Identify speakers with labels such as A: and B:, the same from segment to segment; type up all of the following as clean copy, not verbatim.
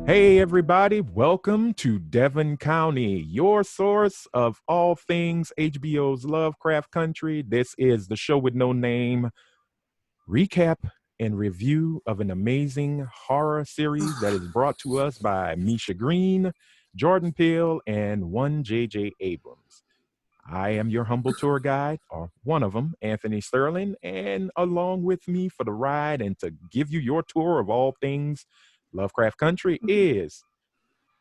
A: Hey, everybody, welcome to Devon County, your source of all things HBO's Lovecraft Country. This is the show with no name, recap and review of an amazing horror series that is brought to us by Misha Green, Jordan Peele, and one J.J. Abrams. I am your humble tour guide, or one of them, Anthony Sterling, and along with me for the ride and to give you your tour of all things Lovecraft Country is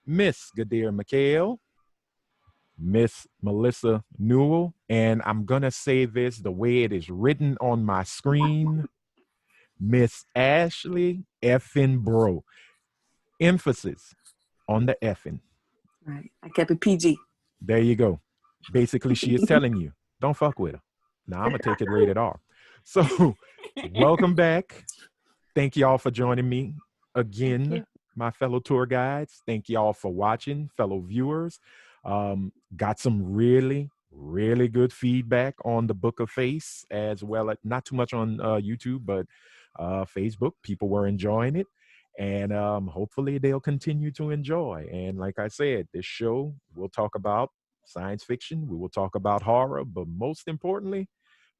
A: Miss Gadir McHale, Miss Melissa Newell, and I'm going to say this the way it is written on my screen, Miss Ashley Effin Bro. Emphasis on the effing.
B: Right. I kept it PG.
A: There you go. Basically, she is telling you, don't fuck with her. Now, I'm going to take it rated R. So, welcome back. Thank you all for joining me again, my fellow tour guides. Thank you all for watching, fellow viewers. Got some really, really good feedback on the Book of Face, as well as not too much on YouTube, but Facebook. People were enjoying it. And hopefully they'll continue to enjoy. And like I said, this show, we'll talk about science fiction. We will talk about horror, but most importantly,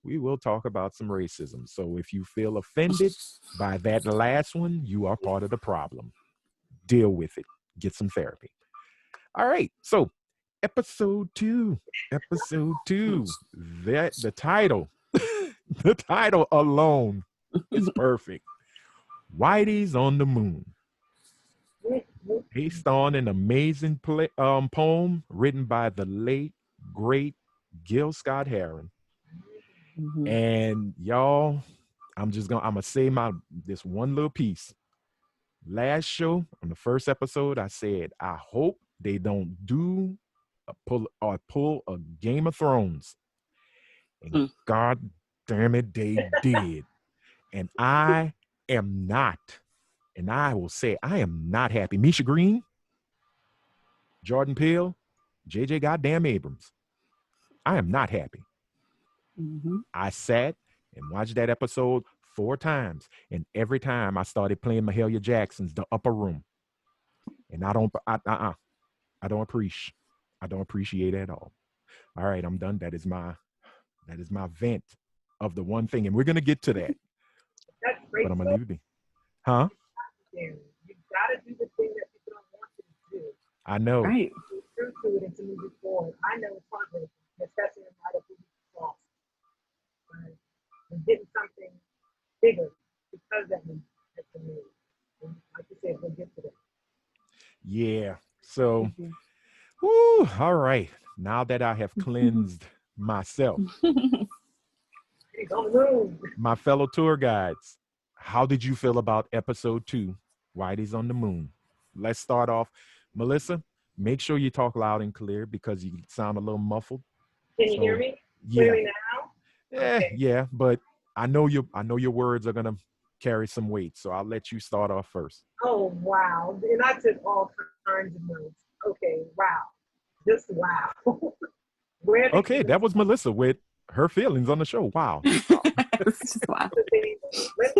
A: we will talk about some racism. So if you feel offended by that last one, you are part of the problem. Deal with it. Get some therapy. All right. So episode two. That the title, the title alone is perfect. Whitey's on the Moon. Based on an amazing poem written by the late, great Gil Scott Heron. Mm-hmm. And y'all, I'm gonna say this one little piece. Last show, on the first episode, I said, I hope they don't pull a Game of Thrones. And God damn it, they did. And I am not, and I will say, I am not happy. Misha Green, Jordan Peele, J.J. Goddamn Abrams. I am not happy. Mm-hmm. I sat and watched that episode 4 times, and every time I started playing Mahalia Jackson's "The Upper Room," and I don't appreciate it at all. All right, I'm done. That is my vent of the one thing, and we're gonna get to that.
C: That's great.
A: But I'm gonna leave it be. Huh?
C: You gotta do the thing that people don't want you to do.
A: I know.
C: Right. Be true to it and to move it forward. I know it's hard, especially in light of who's lost. And getting something bigger because that means it's a move. And like you said, we'll get to that.
A: Yeah. So, whoo, all right. Now that I have cleansed myself, my fellow tour guides, how did you feel about episode 2, Whitey's on the Moon? Let's start off. Melissa, make sure you talk loud and clear because you sound a little muffled.
C: Can you hear me clearly now?
A: Yeah, but I know your words are gonna carry some weight, so I'll let you start off first.
C: Oh wow! And I took all kinds of notes. Okay, wow, just wow.
A: Okay, that was Melissa with her feelings on the show. Wow.
B: Wow.
C: Let me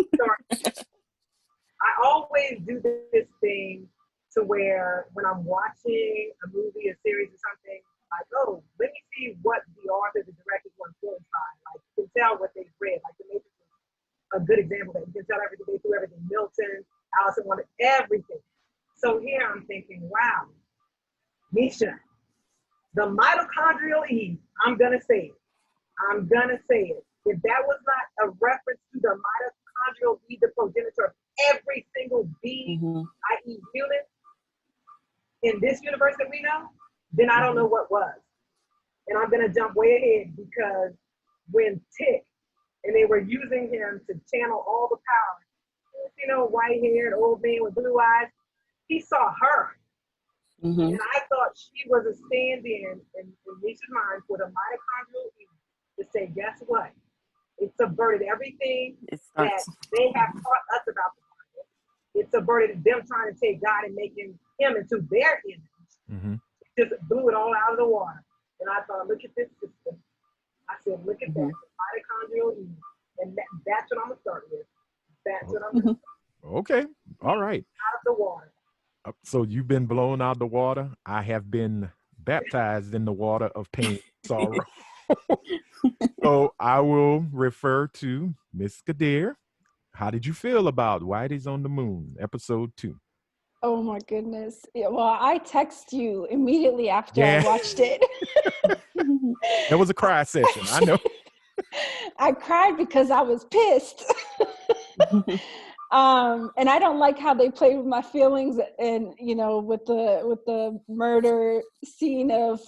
C: start. I always do this thing to where when I'm watching a movie, a series, or something. Like, oh, let me see what the author, the director, was influenced by. Like, you can tell what they've read. Like, The Matrix is a good example of that. You can tell everything, they threw everything. Milton, Allison wanted everything. So here I'm thinking, wow, Misha, the mitochondrial Eve, I'm going to say it. If that was not a reference to the mitochondrial Eve, the progenitor of every single being, i.e. human, in this universe that we know, then I don't know what was. And I'm going to jump way ahead because when Tick, and they were using him to channel all the power, white-haired old man with blue eyes, he saw her. And I thought she was a stand-in in Misha's mind for the mitochondrial Eve to say, guess what? It subverted everything that they have taught us about the Bible. It subverted them trying to take God and making him into their image. Just blew it all out of the water. And I thought, look at this system. I said, look at that, mitochondrial Eve. And that's what I'm going to start with. That's what I'm going to start with.
A: Okay. All right.
C: Out of the water.
A: So you've been blown out the water. I have been baptized in the water of pain, sorrow. So I will refer to Miss Kadir. How did you feel about Whitey's on the Moon, episode 2?
D: Oh my goodness. Yeah, well, I text you immediately after
A: Yeah.
D: I watched it.
A: That was a cry session. I know.
D: I cried because I was pissed. And I don't like how they play with my feelings, and with the murder scene of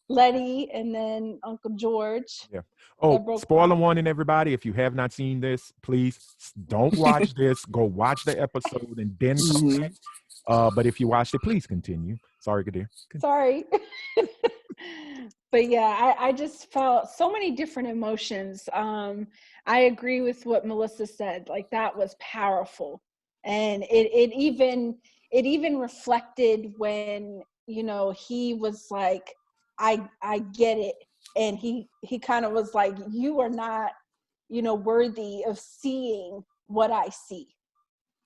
D: Letty and then Uncle George.
A: Yeah. Oh, spoiler warning, everybody. If you have not seen this, please don't watch this. Go watch the episode and then come back. But if you watched it, please continue. Sorry, Kadir.
D: Sorry. But yeah, I just felt so many different emotions. I agree with what Melissa said. Like, that was powerful. And it even reflected when, he was like, I get it. And he kind of was like, you are not, worthy of seeing what I see.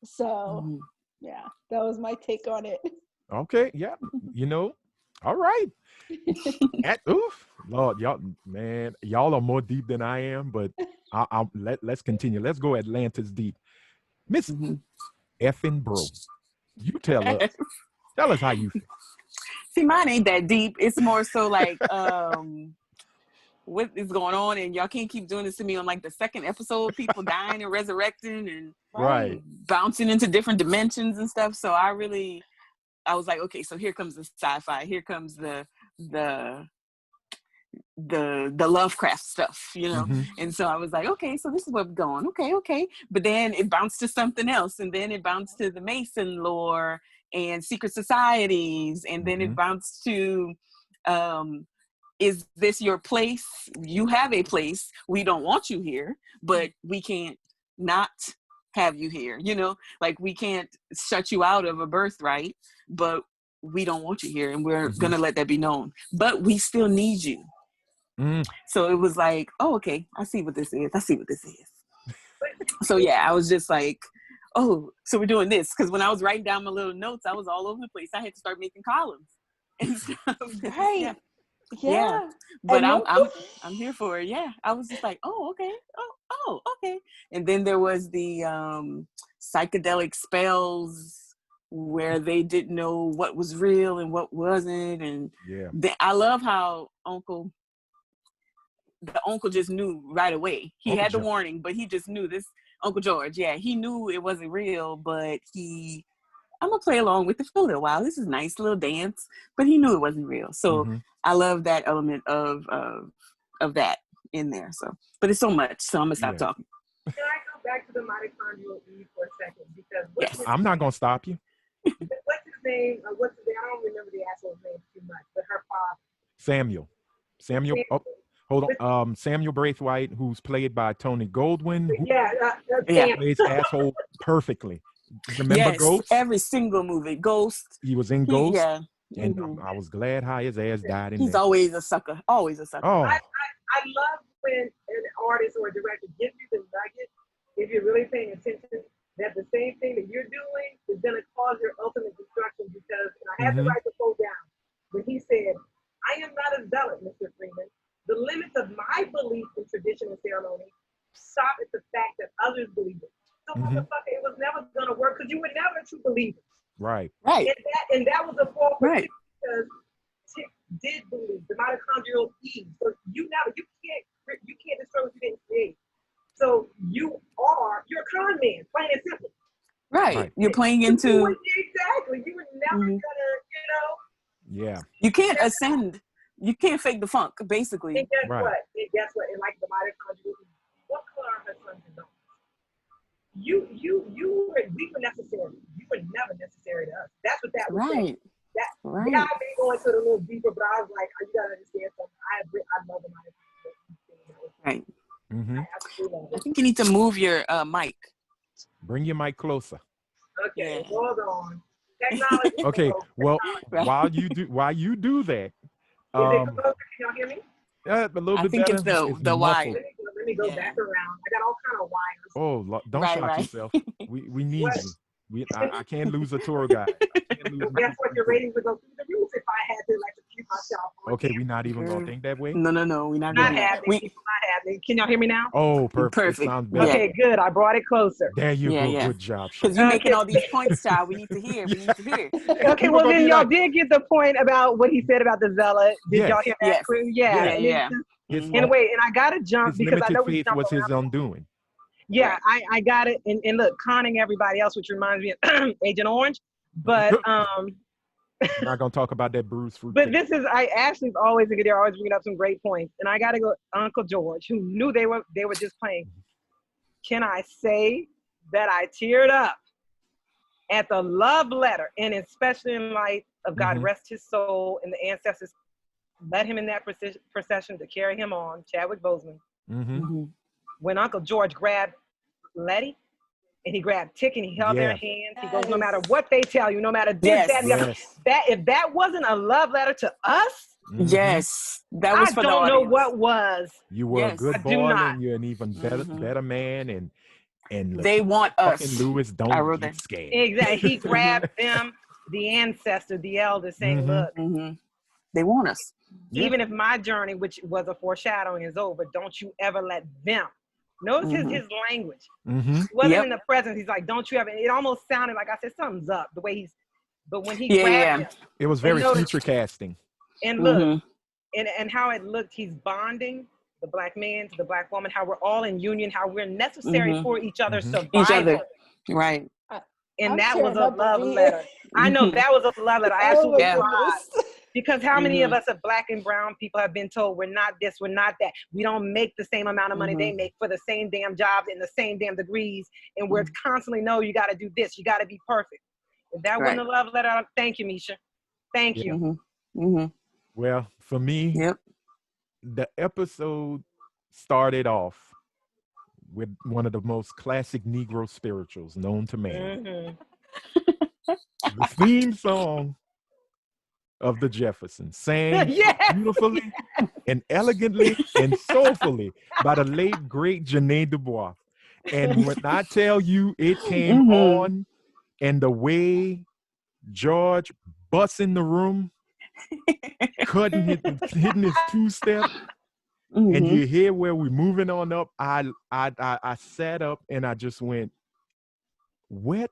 D: So yeah, that was my take on it.
A: Okay, yeah. All right. Lord, y'all are more deep than I am, but let's continue. Let's go Atlantis deep. Miss effing bro, you tell us how you feel.
B: See, mine ain't that deep. It's more so like, what is going on? And y'all can't keep doing this to me on like the second episode, people dying and resurrecting and
A: right,
B: bouncing into different dimensions and stuff. So I was like, okay, so here comes the sci-fi. Here comes the Lovecraft stuff, And so I was like, okay, so this is where we're going. Okay. But then it bounced to something else. And then it bounced to the Mason lore and secret societies. And then it bounced to, is this your place? You have a place. We don't want you here, but we can't not have you here. Like, we can't shut you out of a birthright, but we don't want you here, and we're gonna let that be known. But we still need you. So it was like, oh, okay, I see what this is. So yeah, I was just like, oh, so we're doing this. Because when I was writing down my little notes, I was all over the place. I had to start making columns and stuff.
D: Right.
B: Yeah. But I'm here for it. Yeah. I was just like, oh, okay. Oh, okay. And then there was the psychedelic spells where they didn't know what was real and what wasn't. And I love how the uncle just knew right away. He had the warning, but he just knew this. Uncle George, he knew it wasn't real, but I'm gonna play along with it for a little while. This is a nice little dance, but he knew it wasn't real. So I love that element of that in there. So, but it's so much, so I'm gonna stop talking.
C: Can I go back to the mitochondrial Eve for a second? Because
A: I'm not gonna stop you.
C: What's his name? I don't remember the asshole's name too much, but her father.
A: Samuel. Oh, hold on. Samuel Braithwight, who's played by Tony Goldwyn. Plays asshole perfectly. Remember Ghost?
B: Every single movie. Ghost.
A: He was in Ghost. And I was glad how his ass died in
B: He's
A: there.
B: always a sucker. Always a sucker.
A: Oh.
C: I love when an artist or a director gives you the nugget, if you're really paying attention, that the same thing that you're doing is going to cause your ultimate destruction. Because, and I had to write the quote down, when he said, I am not a zealot, Mr. Freeman. The limits of my belief in tradition and ceremony stop at the fact that others believe it. So motherfucker, it was never gonna work because you were never a true believer.
A: Right.
C: And that was a fault because Tick did believe the mitochondrial Eve. So you can't destroy what you didn't create. So you're a con man, plain and simple.
B: Right. You're playing into
C: exactly. You were never gonna,
A: Yeah.
B: You can't ascend. You can't fake the funk, basically.
C: And guess what? And like the mitochondrial Eve, what color are her sons and daughters? We were necessary. You were never necessary to us. That's what that was saying. Yeah, I may go into it a little deeper, but I was like, you gotta understand something. I love the mitochondrial.
B: Right.
C: I
B: think you need to move your mic.
A: Bring your mic closer.
C: Okay, hold on. Technology.
A: Okay, well, while you do that,
C: Can y'all hear me?
A: A little bit
B: I think
A: better.
B: it's the wire.
C: Let me go back around. I got all kind of wires.
A: Oh, don't shock yourself. We need you. I can't lose a tour guide. I can't lose my
C: Guess what? Your ratings would go through the roof if I had to electrocute myself.
A: Okay, we're not even gonna think that way.
B: No, we're not
C: Not
B: gonna do that.
C: happening. People not happening. Can y'all hear me now?
A: Oh, perfect.
B: Perfect.
A: It sounds better.
B: Yeah.
C: Okay, good. I brought it closer.
A: There you go.
B: Yeah.
A: Good job,
B: Because
A: Shay.
B: you're making all these points, child. We need to hear.
C: Okay,
A: People
C: well
A: gonna
C: then
A: be
C: y'all
A: like,
C: did get the point about what he said about the zealot. Did y'all hear that?
B: Yes.
C: Yeah.
B: Yeah.
C: And wait, and I gotta jump
A: his
C: because I
A: limited
C: know we
A: faith
C: jump
A: was his
C: around.
A: undoing.
C: Yeah, I got it. And look, conning everybody else, which reminds me of Agent Orange. But
A: We're not gonna talk about that bruised fruit.
C: but this is Ashley's always they're always bringing up some great points. And I gotta go Uncle George, who knew they were just playing. Can I say that I teared up at the love letter, and especially in light of God rest his soul and the ancestors led him in that procession to carry him on, Chadwick Boseman. When Uncle George grabbed Letty and he grabbed Tick and he held their hands, he goes, no matter what they tell you, no matter this, that, if that wasn't a love letter to us,
B: yes, that was for
C: I
B: the
C: don't know
B: audience.
C: what was.
A: You were a good
C: I do
A: boy,
C: not.
A: and you're an even better man, and look,
B: They want us.
A: fucking Lewis,
B: I
A: don't
B: wrote
A: get
B: that.
A: scared.
C: Exactly. He grabbed them, the ancestor, the elder, saying, look,
B: they want us.
C: even if my journey, which was a foreshadowing, is over, don't you ever let them. Notice his language. He wasn't in the presence. He's like, don't you ever. It almost sounded like I said, something's up. The way but when he grabbed him.
A: It was very future casting.
C: And look, and how it looked, he's bonding the black man to the black woman, how we're all in union, how we're necessary for each other's survival.
B: Each other. Right.
C: And that was a love letter. I know that was a love letter. I absolutely cried. Because how many of us of black and brown people have been told we're not this, we're not that. We don't make the same amount of money they make for the same damn jobs and the same damn degrees. And we're constantly, no, you got to do this. You got to be perfect. If that wasn't a love letter, thank you, Misha. Thank you.
A: Well, for me, the episode started off with one of the most classic Negro spirituals known to man. The theme song of the Jeffersons, sang beautifully and elegantly and soulfully by the late, great Janae Dubois. And when I tell you it came on, and the way George busts in the room, hitting his two-step, and you hear where we're moving on up, I sat up and I just went, what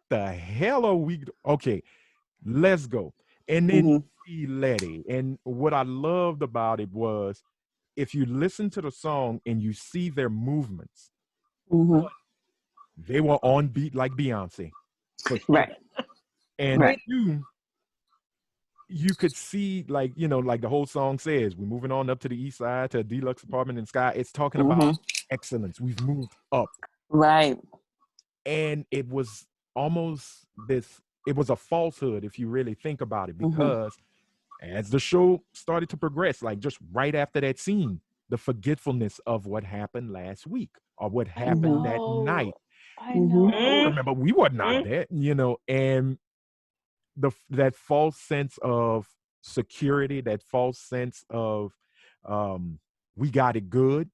A: the hell are we? Okay, let's go. And then you see Letty. And what I loved about it was, if you listen to the song and you see their movements, they were on beat like Beyonce.
B: Right.
A: And you could see, like, like the whole song says, we're moving on up to the east side to a deluxe apartment in Sky. It's talking about excellence. We've moved up.
B: Right.
A: And it was almost it was a falsehood if you really think about it, because as the show started to progress, like just right after that scene, the forgetfulness of what happened last week or what happened that night.
D: I know.
A: Remember, we were not there, and that false sense of security, that false sense of we got it good.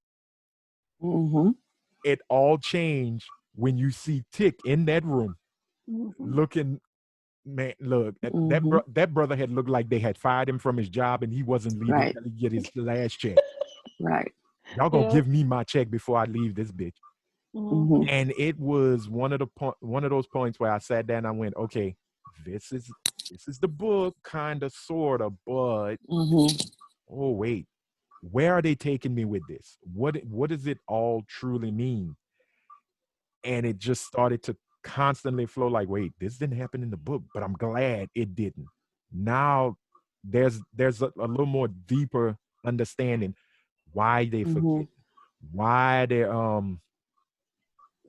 A: It all changed when you see Tick in that room looking. Man, look, that brother had looked like they had fired him from his job and he wasn't leaving until he get his last check.
B: Right.
A: Y'all gonna give me my check before I leave this bitch. And it was one of those points where I sat down and I went, okay, this is the book, kind of, sort of, but oh wait, where are they taking me with this? What does it all truly mean? And it just started to constantly flow like, wait, this didn't happen in the book, but I'm glad it didn't. Now there's a little more deeper understanding why they forget, why they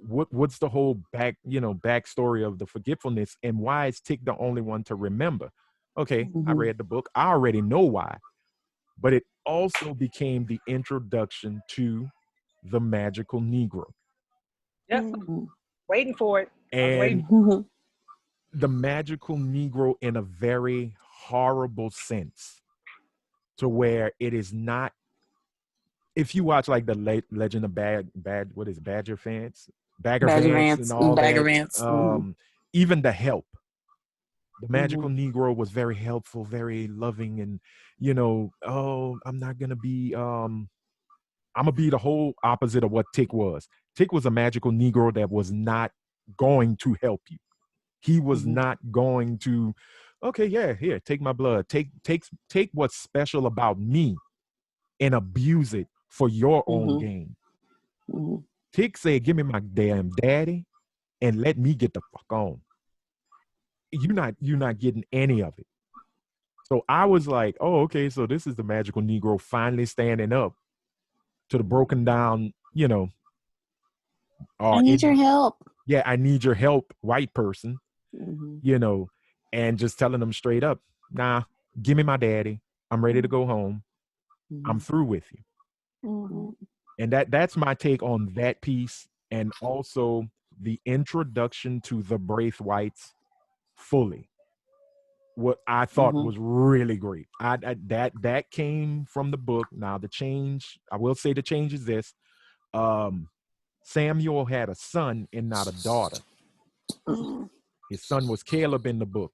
A: what's the whole backstory of the forgetfulness, and why is Tick the only one to remember? Okay, I read the book, I already know why, but it also became the introduction to the magical Negro.
C: Yep. Waiting for it.
A: And the magical Negro in a very horrible sense, to where it is not, if you watch like the Legend of Badger Fence, Bagger
B: Bag of
A: Vance and
B: Rants,
A: all
B: Bag of
A: that.
B: Rants.
A: Even the help. The magical Negro was very helpful, very loving, and I'm not gonna be I'm gonna be the whole opposite of what Tick was. Tick was a magical Negro that was not going to help you. He was not going to, okay, yeah, here, take my blood. Take what's special about me and abuse it for your own gain. Tick said, give me my damn daddy and let me get the fuck on. You're not getting any of it. So I was like, oh, okay, so this is the magical Negro finally standing up to the broken down,
B: I need your help.
A: Yeah, I need your help, white person, and just telling them straight up, nah, give me my daddy. I'm ready to go home. I'm through with you. And that's my take on that piece. And also the introduction to the Braithwights fully. What I thought was really great. That came from the book. Now the change, I will say the change is this. Samuel had a son and not a daughter. His son was Caleb in the book.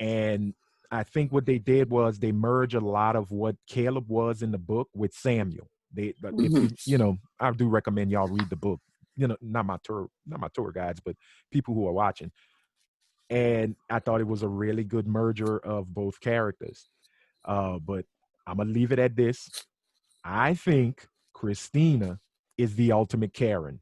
A: And I think what they did was they merged a lot of what Caleb was in the book with Samuel. If I do recommend y'all read the book. Not my tour guides, but people who are watching. And I thought it was a really good merger of both characters. But I'm gonna leave it at this. I think Christina is the ultimate Karen.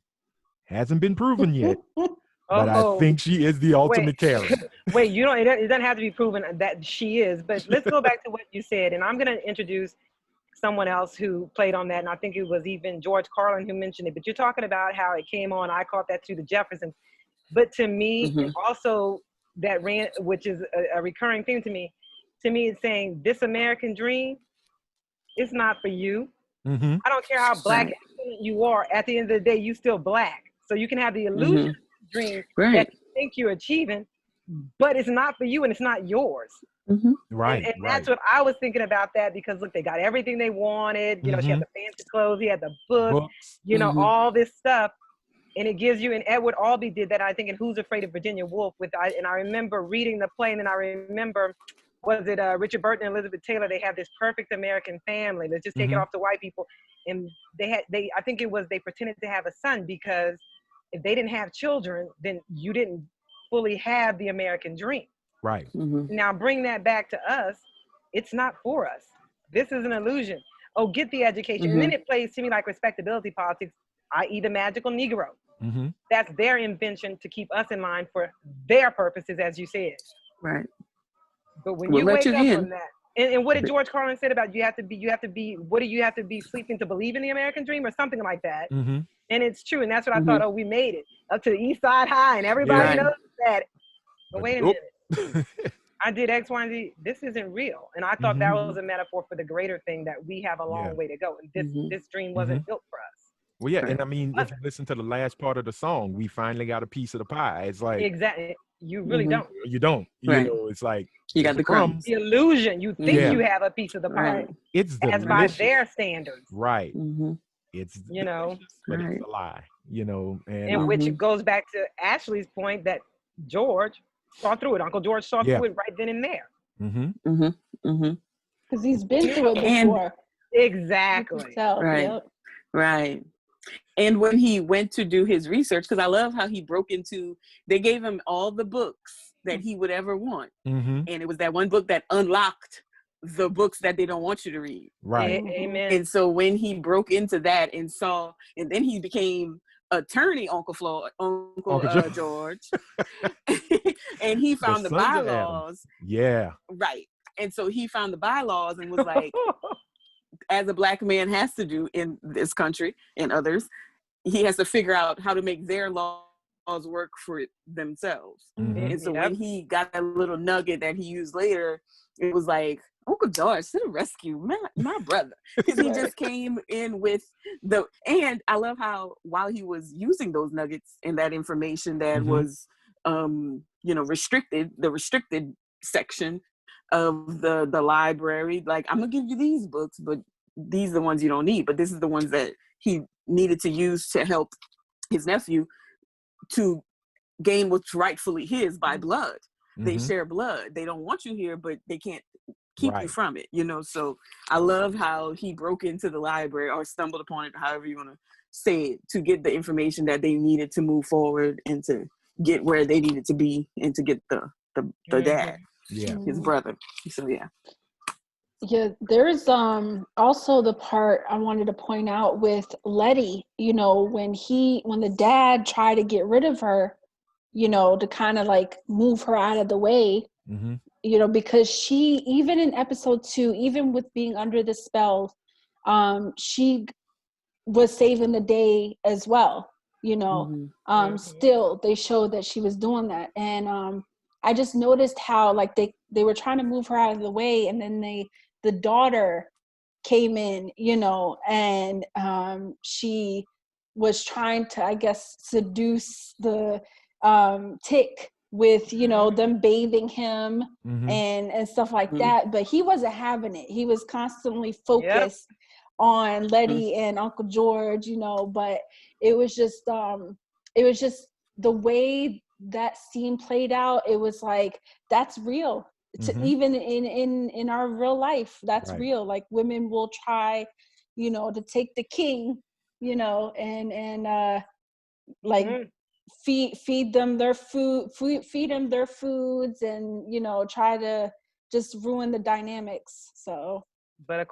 A: Hasn't been proven yet, but I think she is the ultimate Karen.
C: Wait, it doesn't have to be proven that she is, but let's go back to what you said. And I'm going to introduce someone else who played on that. And I think it was even George Carlin who mentioned it, but you're talking about how it came on. I caught that through the Jeffersons. But to me, and also that Rant, which is a recurring theme to me it's saying this American dream is not for you. I don't care how black you are. At the end of the day, you still black. So you can have the illusion of this dream that you think you're achieving, but it's not for you and it's not yours.
A: Right.
C: And that's what I was thinking about that, because look, they got everything they wanted. She had the fancy clothes, he had the books. All this stuff. And it gives you, and Edward Albee did that, I think, in Who's Afraid of Virginia Woolf. And I remember reading the play, and then I remember, was it Richard Burton and Elizabeth Taylor? They have this perfect American family. Let's just take it off to white people. And I think it was, they pretended to have a son, because if they didn't have children, then you didn't fully have the American dream.
A: Right.
C: Now bring that back to us. It's not for us. This is an illusion. Oh, get the education. And then it plays to me like respectability politics, i.e. the magical Negro. That's their invention to keep us in line for their purposes, as you said.
B: Right.
C: But when you wake up from that, and what did George Carlin say about you have to be, what do you have to be sleeping to believe in the American dream, or something like that? And it's true. And that's what I thought, oh, we made it up to the East Side High and everybody knows that. But wait a minute. I did X, Y, and Z. This isn't real. And I thought that was a metaphor for the greater thing, that we have a long way to go. And this dream wasn't built for us.
A: Well, yeah, and I mean, if you listen to the last part of the song, we finally got a piece of the pie. It's like,
C: exactly, you really don't.
A: You don't. It's like
B: you got the crumbs.
C: The illusion. You think you have a piece of the pie.
A: It's delicious.
C: As by their standards.
A: It's but it's a lie.
C: And which goes back to Ashley's point that George saw through it. Uncle George saw through it right then and there.
D: Because he's been through it before.
C: Exactly.
B: Right. And when he went to do his research, because I love how he broke into, they gave him all the books that he would ever want. And it was that one book that unlocked the books that they don't want you to read.
A: Right.
C: Amen.
B: And so when he broke into that and then he became attorney Uncle George. And he found the bylaws.
A: Yeah.
B: Right. And so he found the bylaws and was like, as a black man has to do in this country and others, he has to figure out how to make their laws work for themselves. And so when he got that little nugget that he used later, it was like, Uncle George to the rescue, my brother. Because he just came in with and I love how while he was using those nuggets and that information that was, restricted, the restricted section of the library, like, I'm gonna give you these books, but these are the ones you don't need, but this is the ones that he needed to use to help his nephew to gain what's rightfully his by blood. They
A: Mhm.
B: share blood. They don't want you here, but they can't keep you
A: Right.
B: from it, you know. So I love how he broke into the library, or stumbled upon it, however you want to say it, to get the information that they needed to move forward and to get where they needed to be, and to get the dad,
A: Yeah.
B: his brother. So yeah.
D: Yeah, there's also the part I wanted to point out with Letty, you know, when the dad tried to get rid of her, you know, to kind of like move her out of the way,
A: Mm-hmm.
D: you know, because she, even in episode 2, even with being under the spell, she was saving the day as well, you know. Still they showed that she was doing that. And I just noticed how like they were trying to move her out of the way, and then the daughter came in, you know, and she was trying to, I guess, seduce the Tick with, you know, them bathing him and stuff like that. But he wasn't having it. He was constantly focused on Letty and Uncle George, you know. But it was just the way that scene played out. It was like, that's real. Even in our real life, that's real. Like, women will try, you know, to take the king, you know, and like feed them their feed them their foods, and, you know, try to just ruin the dynamics. So,
E: but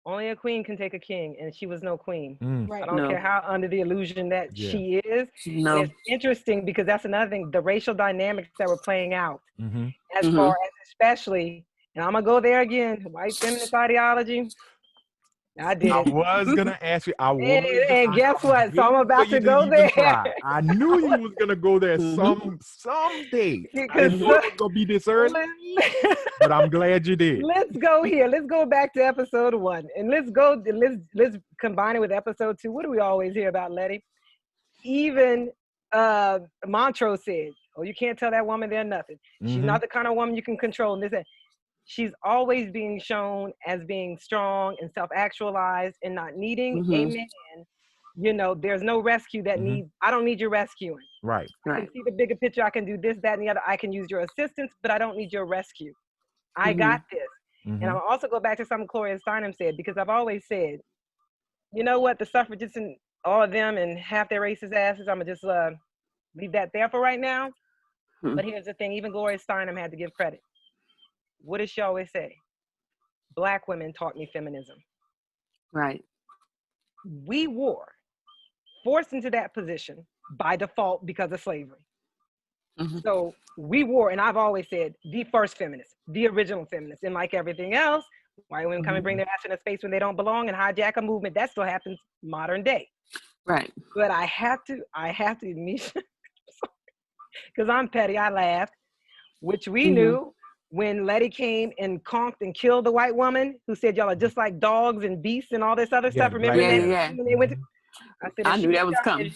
E: only a queen can take a king, and she was no queen.
D: Right.
E: I don't care how under the illusion that she is.
B: No.
E: And it's interesting because that's another thing, the racial dynamics that were playing out, as far as, especially, and I'm gonna go there again, white feminist ideology. I
A: was gonna ask you.
E: And guess what? So I'm about to go there.
A: I knew you was gonna go there someday. I didn't know it was gonna be this early, but I'm glad you did.
E: Let's go here. Let's go back to episode 1, and let's combine it with episode 2. What do we always hear about Letty? Even Montrose said, "Oh, you can't tell that woman they're nothing. She's not the kind of woman you can control." And this, she's always being shown as being strong and self-actualized and not needing a man. You know, there's no rescue that needs, I don't need your rescuing.
A: Right.
E: I can see the bigger picture. I can do this, that, and the other. I can use your assistance, but I don't need your rescue. I got this. And I'll also go back to something Gloria Steinem said, because I've always said, you know what, the suffragists and all of them and half their racist asses, I'm going to just leave that there for right now. But here's the thing, even Gloria Steinem had to give credit. What does she always say? Black women taught me feminism.
B: Right.
E: We were forced into that position by default because of slavery. So we were, and I've always said, the first feminist, the original feminist. And like everything else, white women come and bring their ass in a space when they don't belong and hijack a movement. That still happens modern day.
B: Right.
E: But I have to admit, because I'm petty, I laughed, which we knew when Letty came and conked and killed the white woman who said, y'all are just like dogs and beasts and all this other stuff. Remember that? When they went to, I said,
B: I knew that was coming.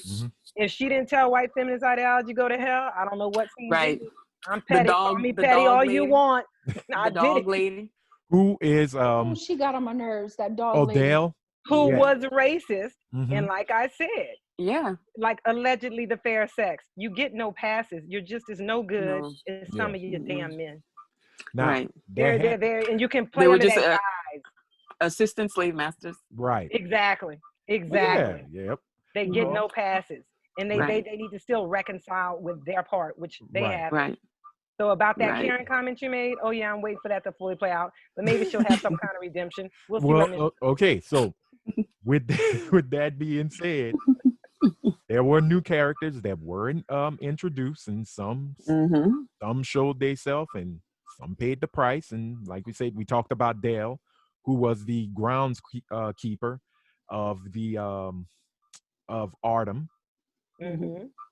E: If she didn't tell white feminist ideology go to hell, I don't know what scene.
B: Right.
E: I'm petty. Call me petty all you want.
B: The dog lady.
A: Who is
D: she got on my nerves, that dog lady.
A: Odell?
E: Who was racist. And like I said, like allegedly the fair sex. You get no passes. You're just as no good as some of your damn men.
A: Now,
E: they're and you can play under that guise.
B: Assistant slave masters.
A: Right.
E: Exactly.
A: Yeah. Yep.
E: They get no passes. And they need to still reconcile with their part, which they have.
B: Right.
E: So about that Karen comment you made, oh yeah, I'm waiting for that to fully play out. But maybe she'll have some kind of redemption. We'll see.
A: Well, okay. So with that being said, there were new characters that were introduced, and some showed themselves and some paid the price. And like we said, we talked about Dale, who was the grounds keeper of the of Artem.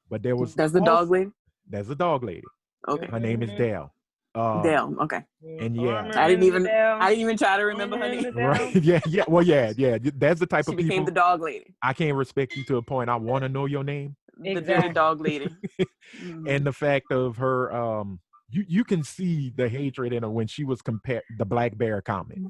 A: But there was
B: the dog lady.
A: There's a dog lady.
B: Okay.
A: Her name is Dale.
B: Dale. Okay.
A: And
B: I didn't even try to remember her name.
A: Right. Yeah. Well, yeah. That's the type
B: she
A: of people.
B: She became the dog lady.
A: I can't respect you to a point. I want to know your name.
B: The dog lady.
A: And the fact of her, you can see the hatred in her when she was compared the Black Bear comment.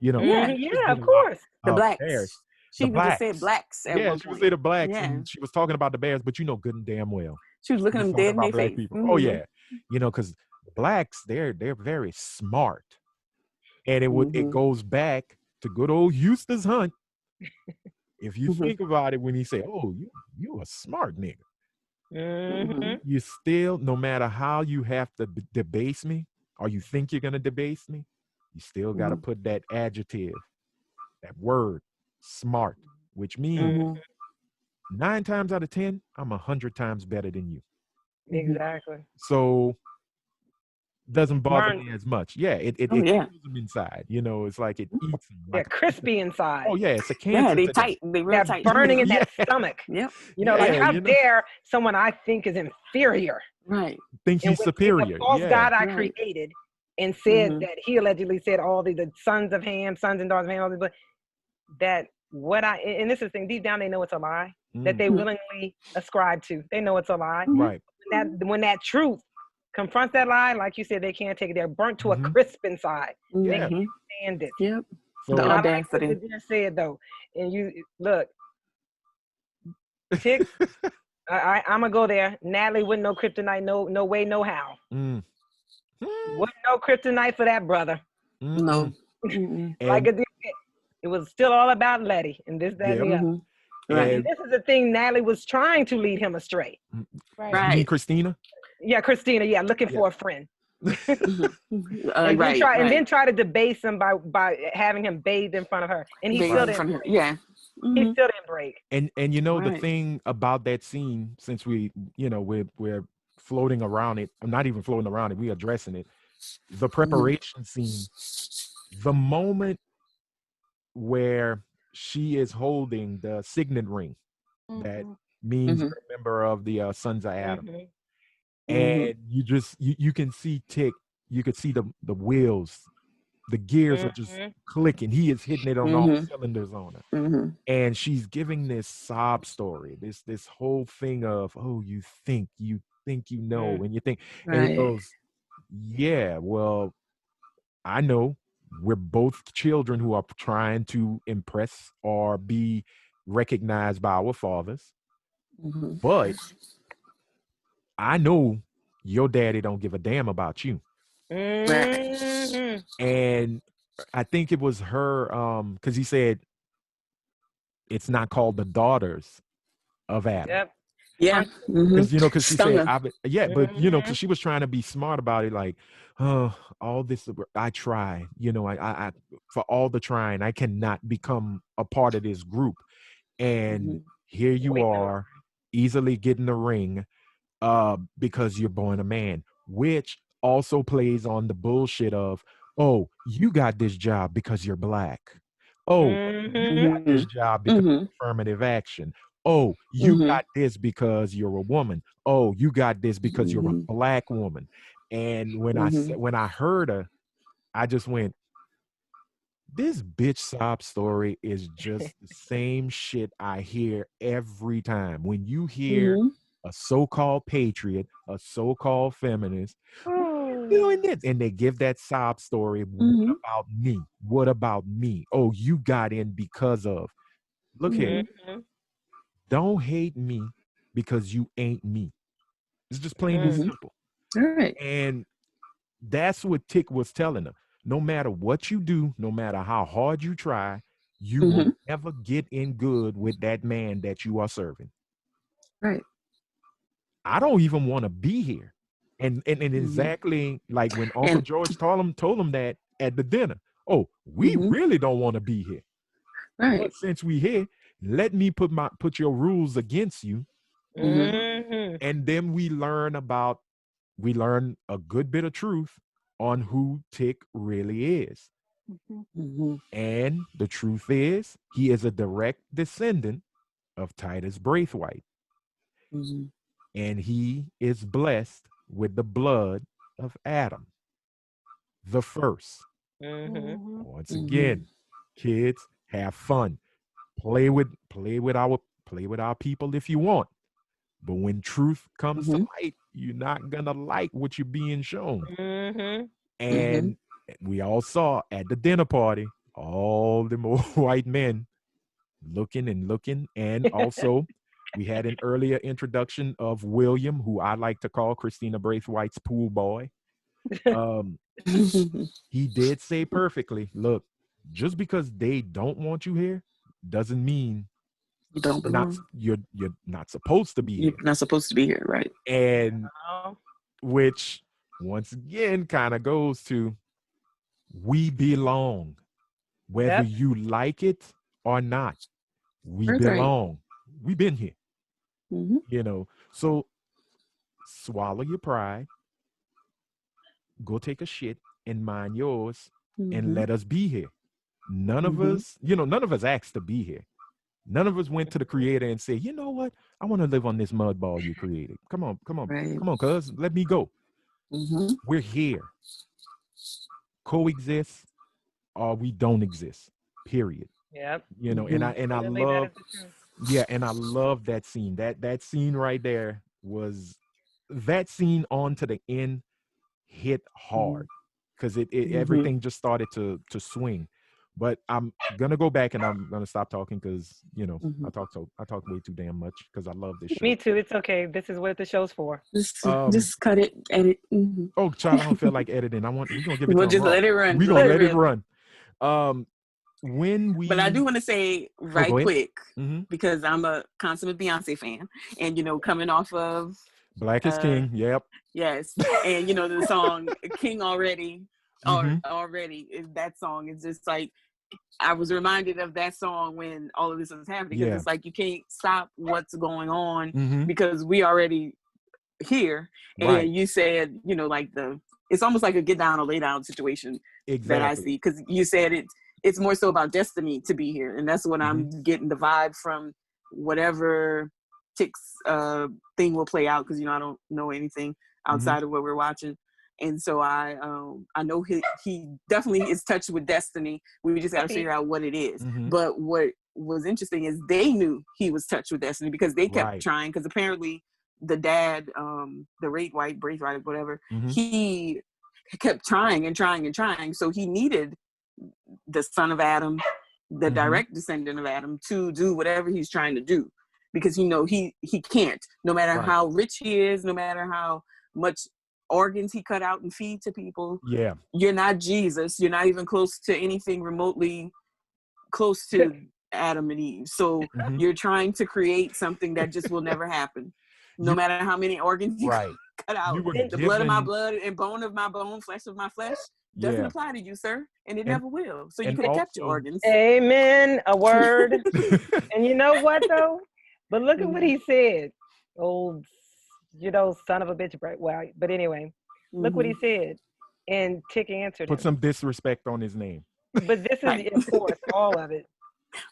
A: You know.
E: Yeah, of course.
B: The blacks.
A: Bears.
B: She even just said blacks at
A: Yeah,
B: one
A: she would
B: point.
A: say the blacks,
B: Yeah.
A: and she was talking about the bears, but you know good and damn well
B: She was looking
A: she was
B: them
A: talking
B: dead in
A: about
B: their
A: black
B: face.
A: people. Oh yeah, you know, because blacks they're very smart, and it goes back to good old Eustace Hunt. If you think about it, when he said, "Oh, you a smart nigga," you still, no matter how you have to debase me, or you think you're gonna debase me, you still got to put that adjective, that word, smart, which means 9 times out of 10, I'm 100 times better than you.
E: Exactly.
A: So doesn't bother
E: Burn.
A: me as much. Yeah, it kills them inside. You know, it's like it eats them.
E: Yeah,
A: Like
E: crispy inside.
A: oh yeah, it's a cancer.
B: Yeah, they
A: to
B: tight. They real
E: That
B: tight.
E: burning in that stomach.
B: Yep.
E: You know, like
A: Yeah,
E: how
A: you know.
E: dare someone I think is inferior
B: Right.
A: Think he's superior.
E: The false
A: Yeah.
E: God I created and said that he allegedly said all the sons of Ham, sons and daughters of Ham, all these, but that what I, and this is the thing, deep down they know it's a lie that they willingly ascribe to. They know it's a lie.
A: Right.
E: When that truth confronts that lie, like you said, they can't take it. They're burnt to a crisp inside.
A: Yeah.
E: They can't stand it.
B: Yep.
A: So
B: The
E: and I like
B: audacity.
E: what you just said though. And you look, Tick, I'm gonna go there. Natalie wouldn't know kryptonite, no way, no how. Wouldn't know kryptonite for that brother.
B: No.
E: Like it was still all about Letty and this, that, and the other.
B: Right.
E: And this is the thing, Natalie was trying to lead him astray.
A: You mean Christina?
E: Yeah, Christina. Yeah, looking for a friend.
B: And
E: then try to debase him by having him bathed in front of her, and he still didn't break.
B: Yeah.
E: He still didn't break.
A: And you know the thing about that scene, since we we're floating around it, I'm not even floating around it, we're addressing it. The preparation scene, the moment where she is holding the signet ring that means you're a member of the sons of Adam. And you can see Tick, you could see the wheels, the gears are just clicking. He is hitting it on all cylinders on her. And she's giving this sob story, this whole thing of, oh, you think you know, and you think, and he goes, yeah, well, I know we're both children who are trying to impress or be recognized by our fathers. But I know your daddy don't give a damn about you. And I think it was her, because he said it's not called the daughters of Adam.
E: Yep.
B: Yeah.
A: Because because she said, but because she was trying to be smart about it, like, oh, all this I try, I for all the trying, I cannot become a part of this group. And here you are, easily getting the ring, because you're born a man, which also plays on the bullshit of, oh, you got this job because you're black. Oh, you got this job because of affirmative action. Oh, you got this because you're a woman. Oh, you got this because you're a black woman. And when I heard her, I just went, this bitch sob story is just the same shit I hear every time. When you hear a so-called patriot, a so-called feminist, doing this, and they give that sob story. What about me? What about me? Oh, you got in because of. Look here. Don't hate me because you ain't me. It's just plain and simple.
B: All right.
A: And that's what Tick was telling them. No matter what you do, no matter how hard you try, you will never get in good with that man that you are serving.
B: Right.
A: I don't even want to be here. And exactly like when Uncle George told him that at the dinner. Oh, we really don't want to be here.
B: Right.
A: But since we here, let me put your rules against you. And then we learn a good bit of truth on who Tick really is. And the truth is, he is a direct descendant of Titus Braithwight. And he is blessed with the blood of Adam, the first. Once again, kids, have fun. Play with our people if you want. But when truth comes to light, you're not gonna like what you're being shown. And we all saw at the dinner party all the more white men looking and looking. And also, we had an earlier introduction of William, who I like to call Christina Braithwaite's pool boy. Um, he did say perfectly, look, just because they don't want you here doesn't mean
B: You don't belong.
A: you're not supposed to be
B: You're
A: here.
B: not supposed to be here, right?
A: And
E: Oh,
A: which once again kind of goes to we belong, whether
E: yep.
A: you like it or not. We
B: That's right.
A: belong. We've been here,
B: Mm-hmm.
A: you know. So swallow your pride, go take a shit and mind yours, and let us be here. None of us, none of us asked to be here. None of us went to the creator and said, you know what? I want to live on this mud ball you created. Come on,
B: Right.
A: come on, cuz, let me go.
B: Mm-hmm.
A: We're here. Coexist or we don't exist. Period.
E: Yep.
A: You know, and I
E: Definitely, that
A: love,
E: is the truth.
A: yeah, and I love that scene. That scene right there was that scene on to the end hit hard because it everything just started to swing. But I'm gonna go back and I'm gonna stop talking because I talk way too damn much because I love this show.
E: Me too. It's okay. This is what the show's for.
B: Just cut it, edit.
A: Oh, child, I don't feel like editing. We're gonna give it
B: We'll
A: to him
B: just
A: raw.
B: let it run.
A: We're gonna let it
E: run.
A: run. When we
B: But I do want to say right
A: go ahead.
B: quick, because I'm a consummate Beyonce fan, and coming off of
A: Black is King, yep.
B: Yes, and the song "King Already," that song is just like I was reminded of that song when all of this was happening because it's like you can't stop what's going on because we already here, and
A: Right.
B: you said like it's almost like a get down or lay down situation that I see because you said it's more so about destiny to be here, and that's what I'm getting the vibe from whatever Tick's thing will play out because I don't know anything outside of what we're watching, and so I know he definitely is touched with destiny. We just got to figure out what it is. But what was interesting is they knew he was touched with destiny because they kept trying because apparently the dad, the Braithwaite, whatever, he kept trying and trying and trying, so he needed the son of Adam, the direct descendant of Adam, to do whatever he's trying to do because he can't, no matter how rich he is, no matter how much organs he cut out and feed to people.
A: Yeah,
B: you're not Jesus. You're not even close to anything remotely close to Adam and Eve. So you're trying to create something that just will never happen, no matter how many organs you cut out. The blood of my blood and bone of my bone, flesh of my flesh doesn't apply to you, sir, and it never will. So you could have kept your organs.
E: Amen. A word. And you know what though? But look at what he said. Old, son of a bitch. Well, but anyway, look what he said. And Tick answered
A: Put
E: him.
A: some disrespect on his name.
E: But this is, of course, all of it.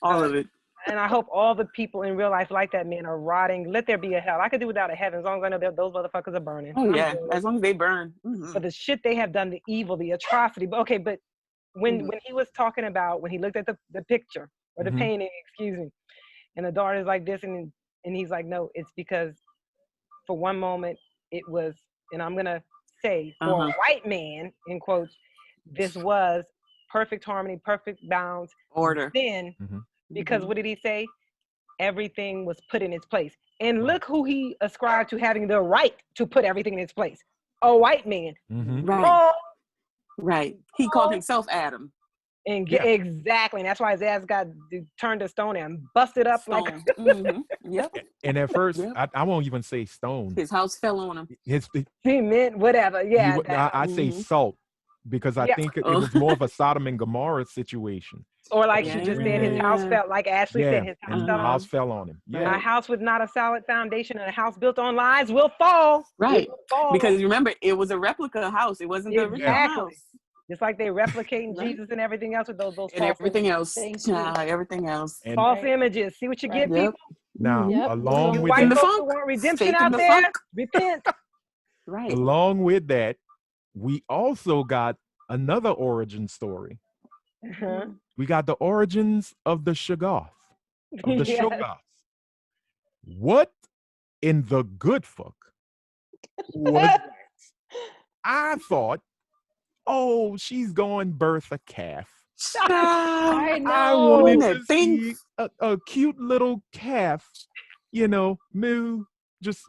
B: All of it.
E: And I hope all the people in real life like that man are rotting. Let there be a hell. I could do without a heaven as long as I know that those motherfuckers are burning.
B: Oh yeah, as long as they burn.
E: For the shit they have done, the evil, the atrocity. But okay, but when he was talking about when he looked at the picture or the painting, excuse me, and the daughter's like this, and he's like, no, it's because for one moment it was, and I'm gonna say for a white man in quotes, this was perfect harmony, perfect balance,
B: order.
E: Then because what did he say? Everything was put in its place. And look who he ascribed to having the right to put everything in its place. A white man.
B: Right. He called himself Adam.
E: And exactly. And that's why his ass got turned to stone and busted up
B: stone.
E: Like
B: Yep.
A: And at first, I won't even say stone.
B: His house fell on him.
E: Cement, whatever. Yeah.
A: I say salt because I think it was more of a Sodom and Gomorrah situation.
E: Or like she just said, his house fell, like Ashley said, his house
A: fell on him.
E: A house with not a solid foundation and a house built on lies will fall.
B: Right. Because remember, it was a replica house. It wasn't the original house.
E: Just like they replicating Jesus and everything else with those
B: and everything else. Everything else.
A: And
E: false images. See what you get, people?
A: Now, along with
E: white
A: that,
E: folks who want redemption out there, repent.
B: Right.
A: Along with that, we also got another origin story. We got the origins of the Chagoth, of the Chagoths. What in the good fuck was that? I thought, oh, she's going birth a calf.
D: I
A: I
D: know.
A: wanted
B: That
A: to
B: thing.
A: see a cute little calf, moo, just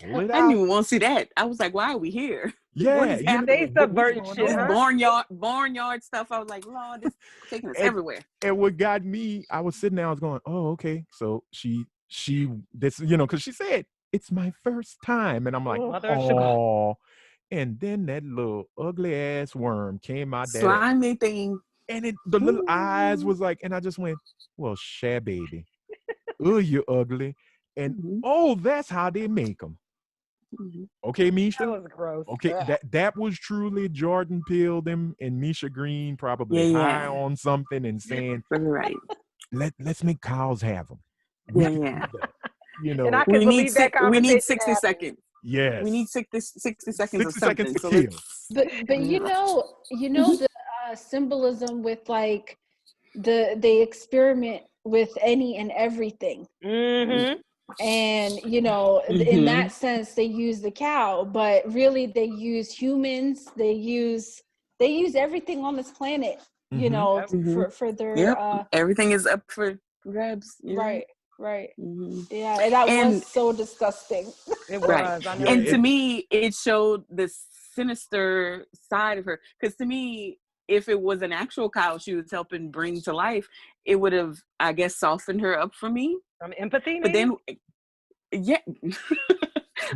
A: pull it
B: I didn't
A: out.
B: even want to see that. I was like, why are we here?
A: Yeah,
B: What is happening?
E: They subverting
A: what's
E: shit,
A: going
B: This
A: on?
E: huh?
B: barnyard stuff. I was like, Lord, this taking us
A: And,
B: everywhere.
A: and what got me, I was sitting there, I was going, oh, okay. So she this, because she said, it's my first time. And I'm like,
E: Mother of Chagoth.
A: oh. And then that little ugly ass worm came out that ass.
B: Slimy thing.
A: And the little eyes was like, and I just went, well, baby. Oh, you ugly. And
B: Mhm.
A: oh, that's how they make them.
B: Mhm.
A: Okay,
E: That
A: Misha?
E: was gross.
A: Okay,
E: Ugh.
A: that was truly Jordan Peele them and Misha Green probably high
B: Yeah.
A: on something and saying,
B: Right.
A: let's make cows have them. We
B: Yeah,
A: can
B: yeah.
A: do that.
E: And I can believe that
B: We
E: conversation
B: need 60
E: happened.
B: seconds.
A: Yes.
B: We need 60 seconds of
A: 60 seconds
B: something.
A: to
B: So
A: kill.
B: let's
D: But you know the symbolism with like they experiment with any and everything.
E: Mm-hmm.
D: And in that sense they use the cow, but really they use humans, they use everything on this planet,
B: Mhm.
D: for their
B: Yep. Everything is up for grabs.
D: right.
B: Mhm.
D: Yeah, and that was
B: And
D: so disgusting.
E: It
B: right.
E: was. I
A: Yeah,
E: know.
B: And to me, it showed the sinister side of her. Because to me, if it was an actual cow she was helping bring to life, it would have, I guess, softened her up for me.
E: Some empathy,
B: But
E: maybe?
B: then, yeah.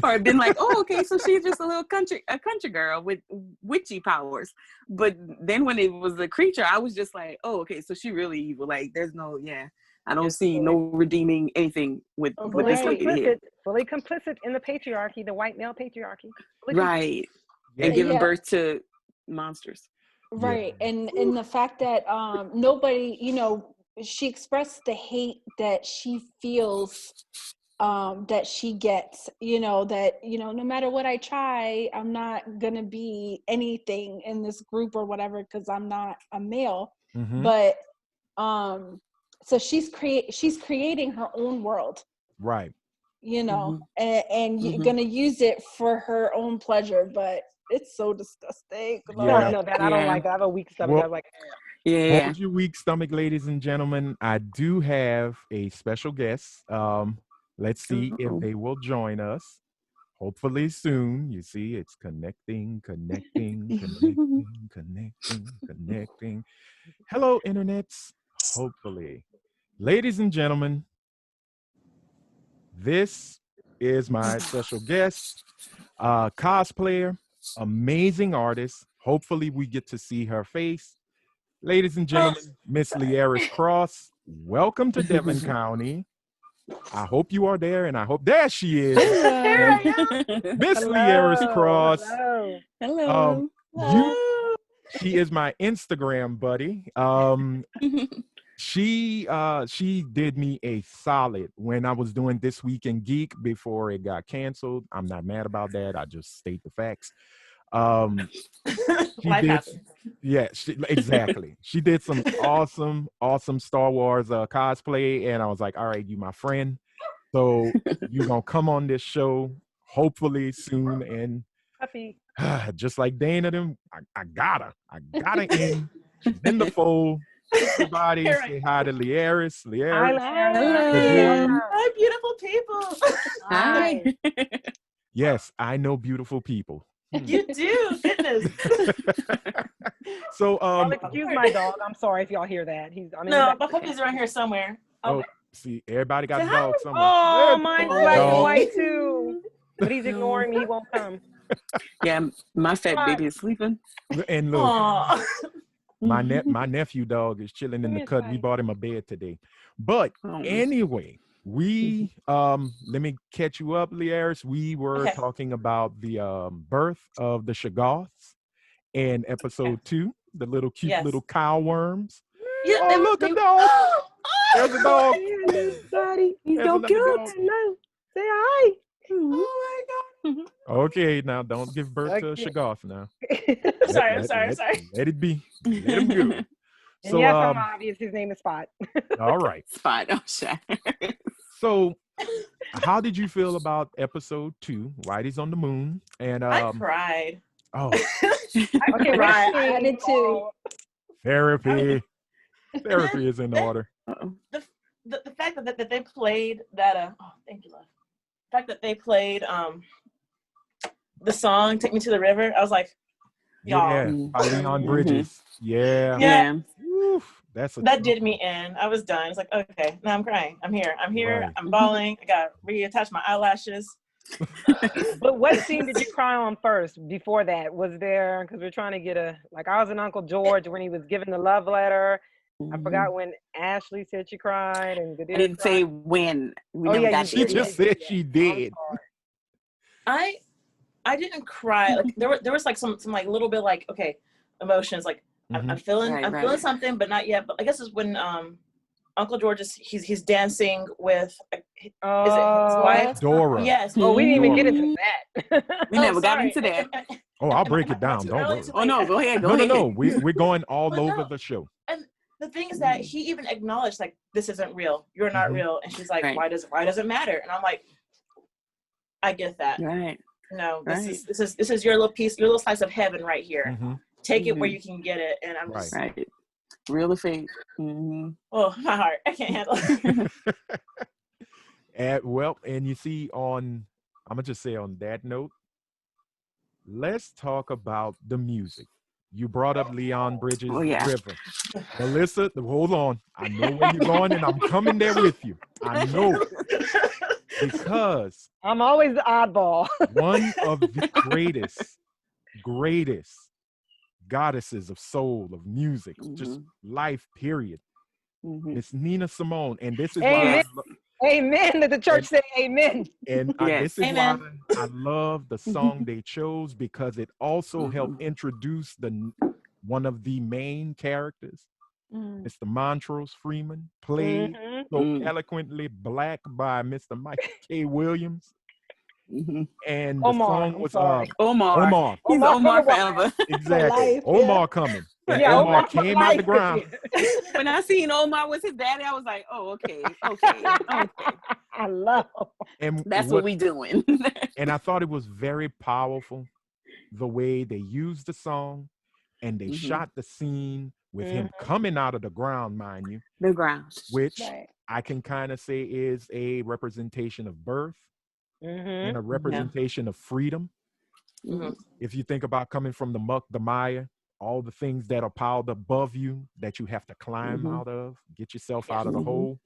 B: Or been like, oh, okay, so she's just a country girl with witchy powers. But then when it was a creature, I was just like, oh, okay, so she really evil. Like, there's no, I don't
E: Just
B: see no redeeming anything with this
D: Right.
B: lady here.
E: fully complicit in the patriarchy, the white male patriarchy.
B: Right.
A: yeah,
B: And giving
D: Yeah,
B: birth to monsters.
D: right. And the fact that nobody, she expressed the hate that she feels, that she gets, that no matter what I try, I'm not gonna be anything in this group or whatever because I'm not a male. But so she's creating her own world,
A: right.
B: Mhm.
D: and you're
B: Mhm.
D: gonna use it for her own pleasure, but it's so disgusting.
E: No, I
A: Yeah.
E: know that. I don't like that. I have a weak stomach.
A: Well,
E: I was like,
B: Yeah.
A: hold your weak stomach, ladies and gentlemen. I do have a special guest. Let's see if
B: Uh-oh.
A: they will join us. Hopefully soon. You see, it's connecting. Hello, internets. Hopefully. Ladies and gentlemen, this is my special guest, cosplayer, amazing artist. Hopefully, we get to see her face. Ladies and gentlemen, Miss Lieris Cross, welcome to Devon County. I hope you are there, and I hope there she is.
D: Hello.
A: Miss Lieris Cross.
E: hello.
B: Hello.
A: She is my Instagram buddy. She did me a solid when I was doing This Week in Geek before it got canceled. I'm not mad about that. I just state the facts. She
F: Life
A: did,
F: happens.
A: yeah, exactly. She did some awesome Star Wars cosplay, and I was like, all right, you my friend. So you're gonna come on this show hopefully soon, and
E: Puppy.
A: just like Dana them, I got her in. She's in the fold. Everybody
F: Here
A: say hi to Lieris.
E: Hi,
A: Lieris.
B: Hello.
F: Hi, beautiful people.
B: Hi.
A: Yes, I know beautiful people.
F: You do. Goodness.
A: So
E: Y'all excuse my dog. I'm sorry if y'all hear that. I'm in the
F: No,
E: back.
F: my puppy's around here somewhere.
A: oh, see, everybody got
F: Say
A: a
F: hi.
A: dog somewhere.
E: Oh, mine's black and
A: Dog.
E: white too. But he's ignoring me. He won't come.
B: Yeah, my fat baby is sleeping.
A: And look,
F: Aw.
A: my nephew dog is chilling in the
E: Yes,
A: cut. We
E: right.
A: bought him a bed today. But
B: Oh.
A: anyway, we let me catch you up, Lieris. We were
F: Okay.
A: talking about the birth of the Chagoths in episode 2, the little cute
F: Yes.
A: little cow worms.
F: Yeah,
A: Oh, look, a dog. There's a dog.
E: Hello, buddy.
B: He's
A: There's
B: so
A: another
B: cute.
A: dog.
E: Hello. Say hi.
F: Oh my
A: Okay, now don't give birth to a
E: Okay.
A: Chagoth now.
F: God. I'm sorry.
A: Let it be. Let him go.
E: And
A: So,
E: yes, I'm obvious. His name is Spot.
A: all right.
B: Spot. Oh, shit.
A: So, how did you feel about episode 2, Whitey's on the Moon? And
F: I cried.
A: oh,
E: Okay, right.
D: I did too.
A: therapy. Therapy is in order.
B: Uh-oh.
F: The fact that they played that oh, thank you, love. The fact that they played the song "Take Me to the River," I was like, y'all.
A: Yeah, by Leon Bridges. Yeah.
F: Yeah.
A: Oof, that's
F: That did me in. I was done. It's like, okay, now I'm crying. I'm here.
A: Right.
F: I'm bawling. I got to reattach my eyelashes.
E: But what scene did you cry on first before that? Was there, because we're trying to get I was in Uncle George when he was giving the love letter. I forgot when Ashley said she cried and Gadira
B: I didn't
E: cried.
B: say when. We
E: Oh,
B: never
E: yeah,
B: got
A: She
B: there
A: just
B: yet.
A: said she did.
F: I didn't cry. Like there was like some like little bit like, okay, emotions. Like I'm feeling
B: Right.
F: something, but not yet. But I guess it's when Uncle George is he's dancing with is it his wife?
A: Dora.
F: Yes.
E: Oh, we didn't even get
A: Dora.
E: into that.
B: We never got
F: sorry.
B: into that.
A: Oh, I'll break it down.
F: Too
A: Don't
F: early,
A: worry.
F: too
B: Oh
F: late.
B: no, go ahead.
A: No. We're going all
F: But
A: over
F: no.
A: the show.
F: And the thing is that he even acknowledged like this isn't real. You're not real. And she's like,
B: Right.
F: why does it matter? And I'm like, I get that.
B: Right.
F: No,
B: Right.
F: this is your little piece, your little slice of heaven right here. Take it where
B: Mhm.
F: you can get it. And I'm just
B: Right. Real or fake. Mm-hmm.
F: oh my heart. I can't handle it.
A: And you see I'm gonna just say on that note, let's talk about the music. You brought up Leon Bridges'
B: Oh, yeah.
A: River. Melissa, hold on. I know where you're going, and I'm coming there with you. I know. Because
E: I'm always the oddball.
A: one of the greatest goddesses of soul, of music, just life, period. Miss Nina Simone. And this is
E: Amen.
A: why
E: Amen. Let the church say amen.
A: And this is why I love the song they chose, because it also helped introduce one of the main characters, Mr. Montrose Freeman, played so eloquently Black by Mr. Michael K. Williams. And the song was
B: Omar. He's Omar forever.
A: Exactly. Omar coming. And
E: Yeah,
A: Omar
E: Omar
A: came out the ground.
B: When I seen Omar was his daddy, I was like, oh, okay.
E: I love.
A: And
B: that's what we doing.
A: And I thought it was very powerful the way they used the song and they shot the scene with him coming out of the ground, mind you.
B: The ground.
A: Which I can kind of say is a representation of birth and a representation of freedom. If you think about coming from the muck, the mire, all the things that are piled above you that you have to climb out of, get yourself out of the hole.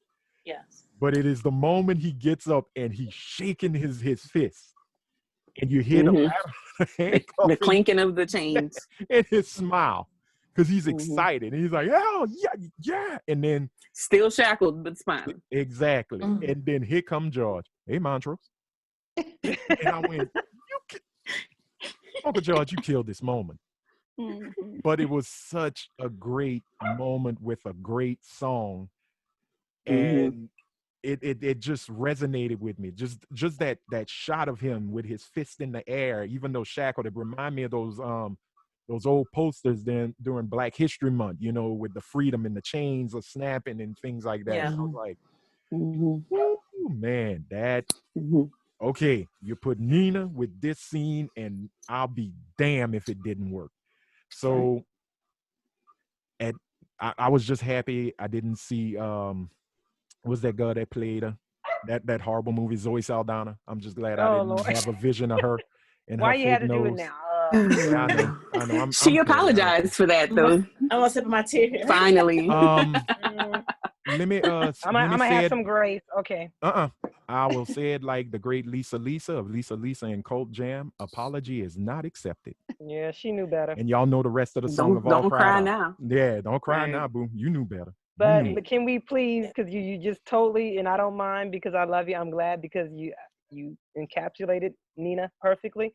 F: Yes.
A: But it is the moment he gets up and he's shaking his fist, and you hear
B: the clinking of the chains
A: and his smile, because he's excited and he's like, oh yeah, and then
B: still shackled but smiling.
A: Exactly. And then here come George. Hey, Montrose. And I went, Uncle George, you killed this moment. But it was such a great moment with a great song, and it just resonated with me. Just that shot of him with his fist in the air, even though shackled, it reminded me of those old posters then during Black History Month, with the freedom and the chains are snapping and things like that. And I was like, oh man, that okay, you put Nina with this scene, and I'll be damned if it didn't work. So I was just happy I didn't see was that girl that played that horrible movie, Zoe Saldana. I'm just glad I didn't have a vision of her and
E: Why
A: her
E: you had to
A: nose.
E: do it now?
A: Yeah, I know.
B: She apologized for that though.
F: I'm gonna sip my tea.
B: Finally.
A: Let me
E: I'm gonna have some grace. Okay.
A: I will say it like the great Lisa of Lisa and Cult Jam. Apology is not accepted.
E: Yeah, she knew better.
A: And y'all know the rest of the song of all.
B: Don't cry now.
A: Yeah, don't cry now, boo. You knew better.
E: But can we please, because you just totally, and I don't mind because I love you. I'm glad because you encapsulated Nina perfectly.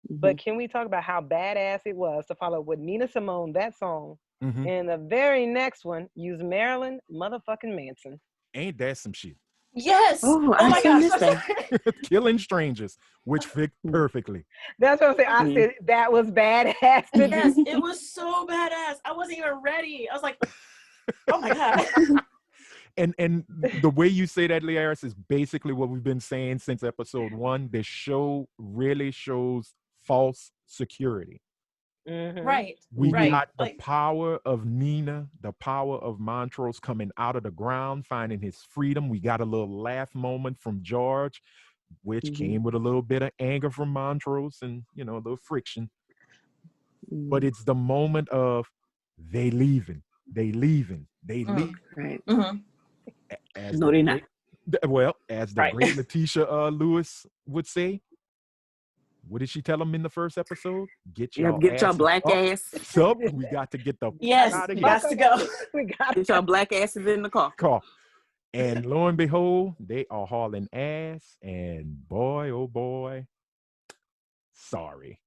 E: But can we talk about how badass it was to follow with Nina Simone, that song, and the very next one use Marilyn motherfucking Manson.
A: Ain't that some shit?
F: Yes.
B: Oh my gosh.
A: Killing strangers, which fit perfectly.
E: That's what I'm saying. I said that was badass.
F: Yes, it was so badass. I wasn't even ready. I was like, oh my God.
A: And the way you say that, Liaris, is basically what we've been saying since episode 1. This show really shows false security.
F: Right.
A: We
F: right.
A: got the
F: Like,
A: power of Nina, the power of Montrose coming out of the ground, finding his freedom. We got a little laugh moment from George, which came with a little bit of anger from Montrose and, you know, a little friction. But it's the moment of they leaving, they leaving, they leave.
B: Right.
A: As
B: No,
A: the
B: they're
A: great, well, as the
F: Right.
A: great Letitia Lewis would say, what did she tell him in the first episode? Get
B: Yeah,
A: y'all
B: get your
A: asses
B: black
A: up.
B: ass.
A: Up. We got to get the
F: yes,
A: out of here.
F: got to go.
E: We got
B: Get your black asses in the car.
A: Car. And lo and behold, they are hauling ass. And boy, oh boy, sorry.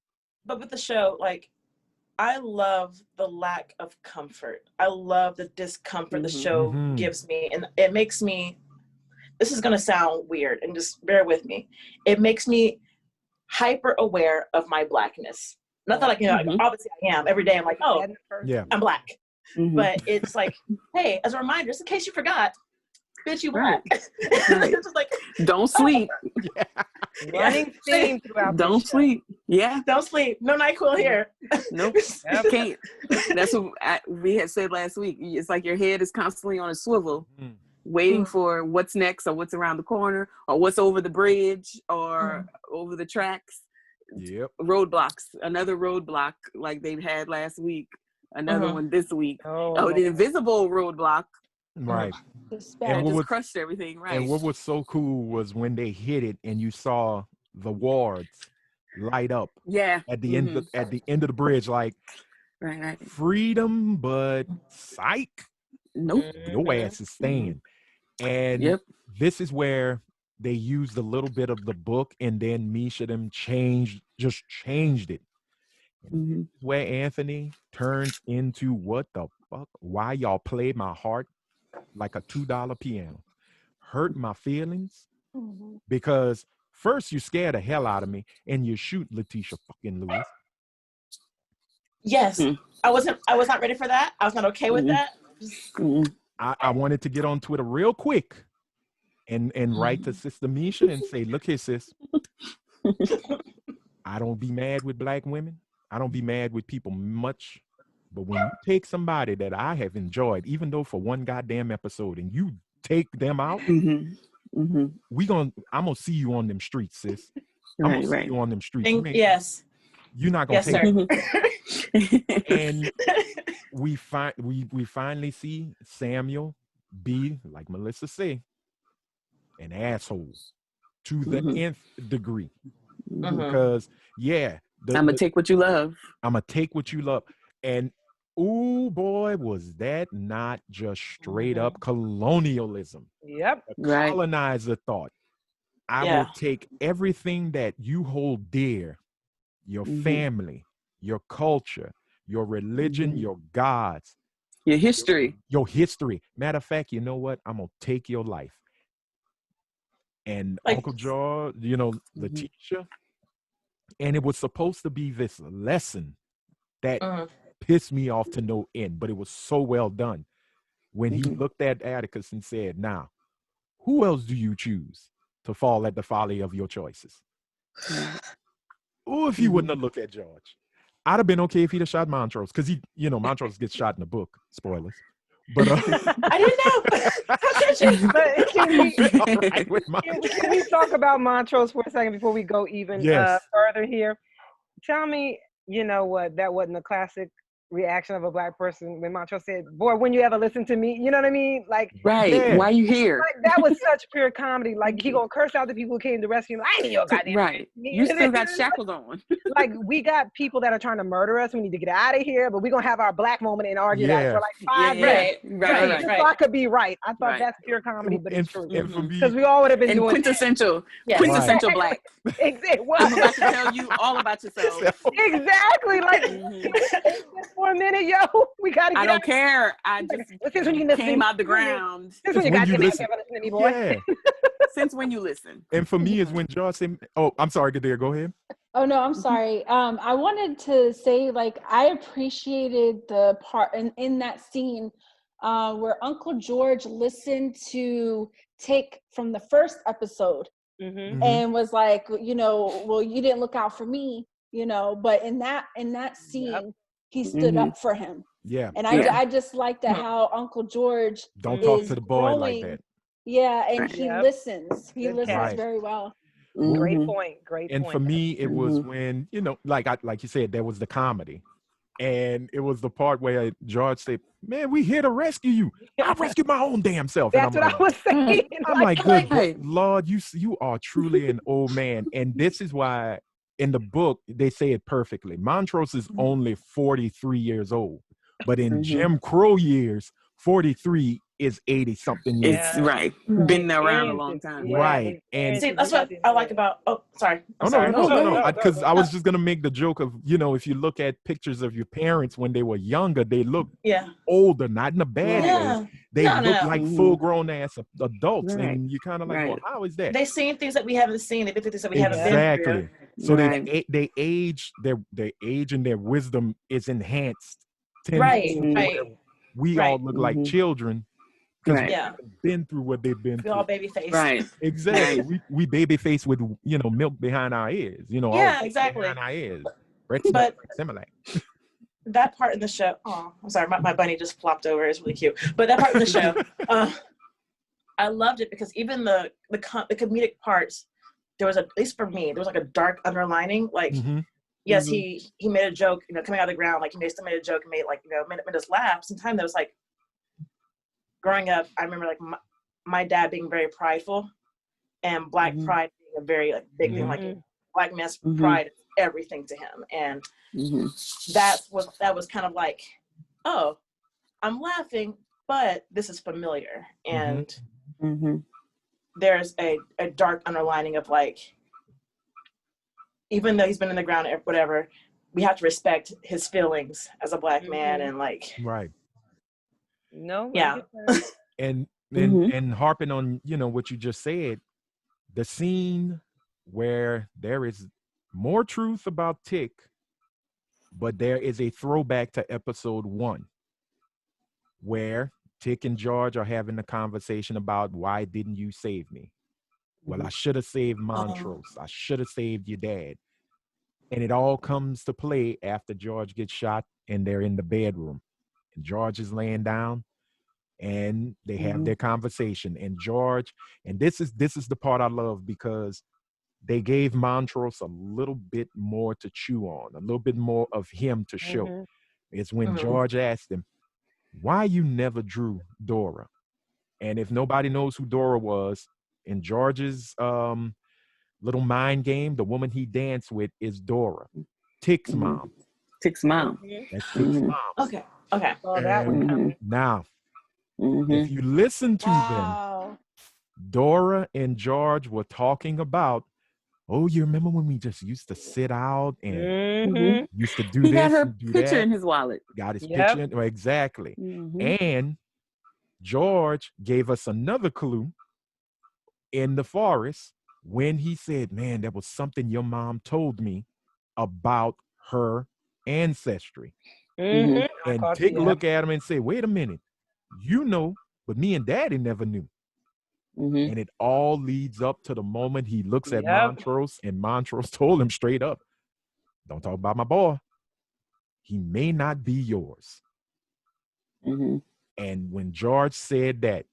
F: But with the show, like, I love the lack of comfort. I love the discomfort the show gives me. And it makes me, this is going to sound weird, and just bear with me. It makes me hyper aware of my blackness. Not that, like, you know, obviously I am. Every day I'm like, oh,
A: Yeah.
F: I'm black. But it's like, hey, as a reminder, just in case you forgot, bitch, you black.
B: Right.
F: It's just like,
B: don't sleep.
E: Running theme throughout
B: Don't
E: this show.
B: sleep. Yeah.
F: Don't sleep. No NyQuil here.
B: Nope. You can't. That's what we had said last week. It's like your head is constantly on a swivel, waiting for what's next or what's around the corner or what's over the bridge or over the tracks.
A: Yep.
B: Roadblocks. Another roadblock like they had last week. Another one this week.
E: Oh,
B: the invisible roadblock.
A: Right.
B: That just crushed everything. Right.
A: And what was so cool was when they hit it and you saw the wards light up.
B: Yeah.
A: At the end of the bridge, like
B: right.
A: Freedom, but psych.
B: Nope.
A: Your ass is staying. And this is where they used a little bit of the book, and then Misha them changed it. Where Anthony turns into what the fuck? Why y'all played my heart like a $2 piano? Hurt my feelings because first you scare the hell out of me and you shoot Letitia fucking Lewis.
F: Yes. I was not ready for that. I was not okay with that.
A: I wanted to get on Twitter real quick and write to Sister Misha and say, look here, sis. I don't be mad with black women. I don't be mad with people much. But when you take somebody that I have enjoyed, even though for one goddamn episode, and you take them out, I'm gonna see you on them streets, sis. I'm gonna see you on them streets.
F: Yes.
A: You're not gonna take it. And we finally see Samuel be, like Melissa say, an asshole to the nth degree. Because I'm
B: gonna take what you love.
A: I'm gonna take what you love. And ooh boy, was that not just straight up colonialism.
E: Yep.
A: The colonizer thought, I will take everything that you hold dear, your family, your culture, your religion, your gods,
B: your history.
A: Matter of fact, you know what? I'm gonna take your life. And Uncle George, Letitia, and it was supposed to be this lesson that pissed me off to no end, but it was so well done. When he looked at Atticus and said, now, who else do you choose to fall at the folly of your choices? Or if he wouldn't have looked at George, I'd have been okay if he'd have shot Montrose, because Montrose gets shot in the book. Spoilers. But
F: I didn't know. How could you?
E: Can we talk about Montrose for a second before we go even further here? Tell me, you know what? That wasn't a classic reaction of a black person when Montrose said, "Boy, when you ever listen to me," you know what I mean? Like,
B: why you here?
E: Like, that was such pure comedy. Like, he gonna curse out the people who came to rescue him. I ain't your goddamn
B: right. You still got shackles on.
E: Like, we got people that are trying to murder us. We need to get out of here. But we're gonna have our black moment and argue that for like 5 minutes.
F: Right.
E: So I could be right. I thought that's pure comedy, but it's true.
A: And
E: because we all would have been doing
B: quintessential black.
E: Exactly.
B: I'm about to tell you all about yourself.
E: Exactly. Like, just for a minute, yo, we gotta get
B: I don't care. I just came out the ground.
E: Since when you got to listen to me, boy.
A: Yeah.
B: Since when you listen.
A: And for me, is when George said, "Oh, I'm sorry, Gadir, go ahead."
D: Oh no, I'm sorry. I wanted to say, like, I appreciated the part in that scene where Uncle George listened to take from the first episode and was like, well, you didn't look out for me. you know, but in that scene, he stood
B: Mhm.
D: up for him.
A: Yeah.
D: And
B: Yeah.
D: I just like that how Uncle George
A: Don't talk to
D: is
A: the boy like
D: growing.
A: that.
D: Yeah, and
B: Right.
D: he
E: Yep.
D: listens. He
E: Good
D: listens
E: catch.
A: Right.
D: very well.
E: Great
B: Mhm.
E: point. Great
A: And
E: point.
A: for me, it was
B: Mhm.
A: when, you know, like you said, there was the comedy. And it was the part where George said, "Man, we here to rescue you. I rescued my own damn self." And
E: That's
A: I'm
E: what
A: like,
E: I was saying.
A: I'm like,
E: Like,
A: good Lord, you are truly an old man. And this is why in the book they say it perfectly. Montrose is only 43 years old, but in
B: Mhm.
A: Jim Crow years, 43 is 80 something years.
B: It's
E: yeah,
B: right.
E: the
B: Been around a
E: experiences.
B: long time.
E: Yeah,
A: Right.
E: the
A: And
F: See,
E: experiences
F: that's
E: you
F: what
E: get
F: I
E: to
F: like about. Oh, sorry. I'm
A: oh
F: sorry.
A: no,
B: No, go ahead.
A: because
E: go.
A: I was just gonna make the joke of, you know, if you look at pictures of your parents when they were younger, they look
F: Yeah.
A: older, not in a bad
B: Right.
A: way.
F: Yeah.
A: They
F: No, no,
A: look
F: no.
A: like
B: Mhm.
A: full grown ass adults,
B: Right.
A: and you kind of like, well,
B: Right.
A: how is that?
F: They've seen things that we haven't seen. They've been through things that we haven't been
A: Exactly.
F: through.
A: So
B: Right.
A: they age, their age and their wisdom is enhanced
F: Right.
A: tenfold,
B: Mhm.
A: where
F: Right.
A: we all
F: Right.
A: look like
B: Mhm.
A: children because we
B: Right.
F: Yeah.
A: haven't been through what they've been
F: We all
A: through.
F: baby faced.
B: Right.
A: Exactly.
B: Right.
A: We baby faced with, you know, milk behind our ears, you know, all
F: Yeah,
A: milk
F: exactly.
A: behind our ears. Bread smell
F: But
A: like Similac.
F: that part in the show. Oh, I'm sorry. My bunny just flopped over. It's really cute. But that part in the show, I loved it because even the comedic parts, there was at least for me, there was like a dark underlining. Like,
A: Mm-hmm.
F: yes,
B: Mhm.
F: he made a joke, you know, coming out of the ground. Like he still made a joke and made, like, you know, made us laugh. Sometimes there was like, growing up, I remember like my dad being very prideful, and Black
B: Mhm.
F: pride being a very like big thing. Like
E: Mhm.
F: Black man's
B: Mhm.
F: pride is everything to him, and
B: Mhm.
F: that was kind of like, oh, I'm laughing, but this is familiar, and
B: Mhm.
F: there's a dark underlining of like, even though he's been in the ground or whatever, we have to respect his feelings as a Black man, and like,
A: Right.
E: No, I
F: yeah.
E: get that.
A: And
B: Mhm.
A: and harping on, you know, what you just said, the scene where there is more truth about Tick, but there is a throwback to episode 1 where Tick and George are having a conversation about, why didn't you save me? Well, I should have saved Montrose. I should have saved your dad. And it all comes to play after George gets shot and they're in the bedroom. And George is laying down and they have their conversation. And George, and this is the part I love, because they gave Montrose a little bit more to chew on, a little bit more of him to show.
E: Mhm.
A: It's when
F: Mhm.
A: George asked him, why you never drew Dora? And if nobody knows who Dora was, in George's little mind game, the woman he danced with is Dora, Tick's
B: Mhm.
A: mom.
B: Tick's mom.
E: Mhm.
A: That's Tick's
B: Mhm.
A: mom.
F: Okay. Okay.
E: Saw that one
A: And
E: coming.
A: now, if
B: Mhm.
A: you listen to them,
D: Wow.
A: Dora and George were talking about, oh, you remember when we just used to sit out and
E: Mhm.
A: used to do
B: He had
A: this
B: her
A: and do
B: picture
A: that?
B: in his wallet.
A: Got his
E: Yep.
A: picture. Well, exactly.
B: Mhm.
A: And George gave us another clue in the forest when he said, man, there was something your mom told me about her ancestry.
E: Mhm. I
A: And
E: caught
A: Tick
E: you.
A: look at him and say, wait a minute, you know, but me and Daddy never knew.
B: Mhm.
A: And it all leads up to the moment he looks at
E: Yep.
A: Montrose, and Montrose told him straight up, don't talk about my boy. He may not be yours.
B: Mhm.
A: And when George said that,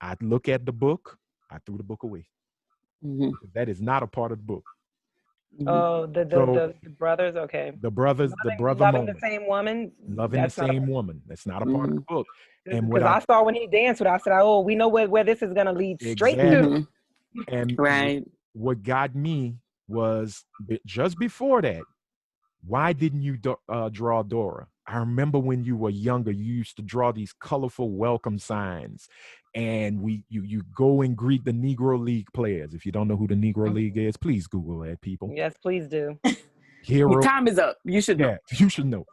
A: I look at the book, I threw the book away.
B: Mhm.
A: That is not a part of the book.
B: Mhm.
E: Oh, the brothers. Okay.
A: The brother
E: Loving the
A: moment,
E: same woman.
A: loving the
E: That's not
A: same woman. That's not a part of the book. And what
E: because I saw when he danced with her, I said, oh, we know where this is gonna lead straight
A: exactly.
E: to.
B: Mhm.
A: And
B: Right.
A: what got me was just before that, why didn't you draw Dora? I remember when you were younger, you used to draw these colorful welcome signs, and you go and greet the Negro League players. If you don't know who the Negro League is, please Google that, people.
E: Yes, please do.
B: Your
A: Hero,
B: time is up. You should know.
A: yeah, you should know.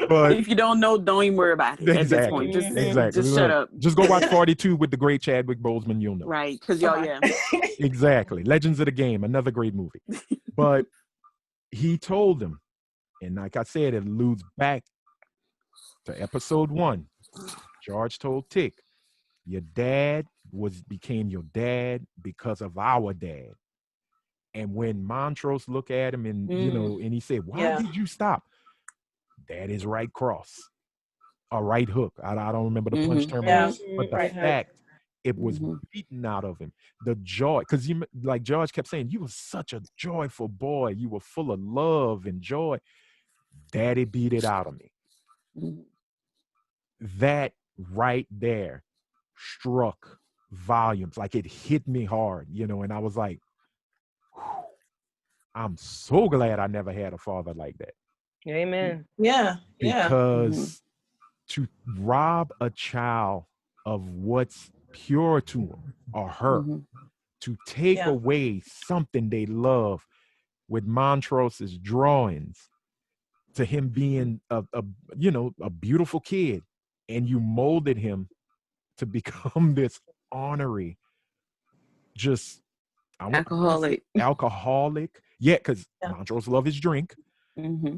A: But
B: If you don't know, don't even worry about it at this
A: exactly,
B: point. Just
A: exactly.
B: just shut
A: Look,
B: up.
A: just go watch 42 with the great Chadwick Boseman. You'll know.
B: Right. Because y'all, yeah.
A: Exactly. Legends of the Game, another great movie. But he told them, and like I said, it alludes back to episode 1. George told Tick, your dad became your dad because of our dad. And when Montrose looked at him and, and he said, why did you stop? That is right cross. A right hook. I don't remember the punch terminology, but the
F: right
A: fact it was
B: Mm-hmm.
A: beaten out of him. The joy, because you, like George kept saying, you were such a joyful boy. You were full of love and joy. Daddy beat it out of me.
B: Mm-hmm.
A: That right there struck volumes. Like it hit me hard, and I was like, whew, I'm so glad I never had a father like that.
E: Amen.
F: Yeah.
A: Because to rob a child of what's pure to him or her, to take away something they love with Montrose's drawings, to him being a beautiful kid, and you molded him to become this ornery, just
B: Alcoholic.
A: Alcoholic. Yeah, because Montrose loved his drink.
B: Mm-hmm.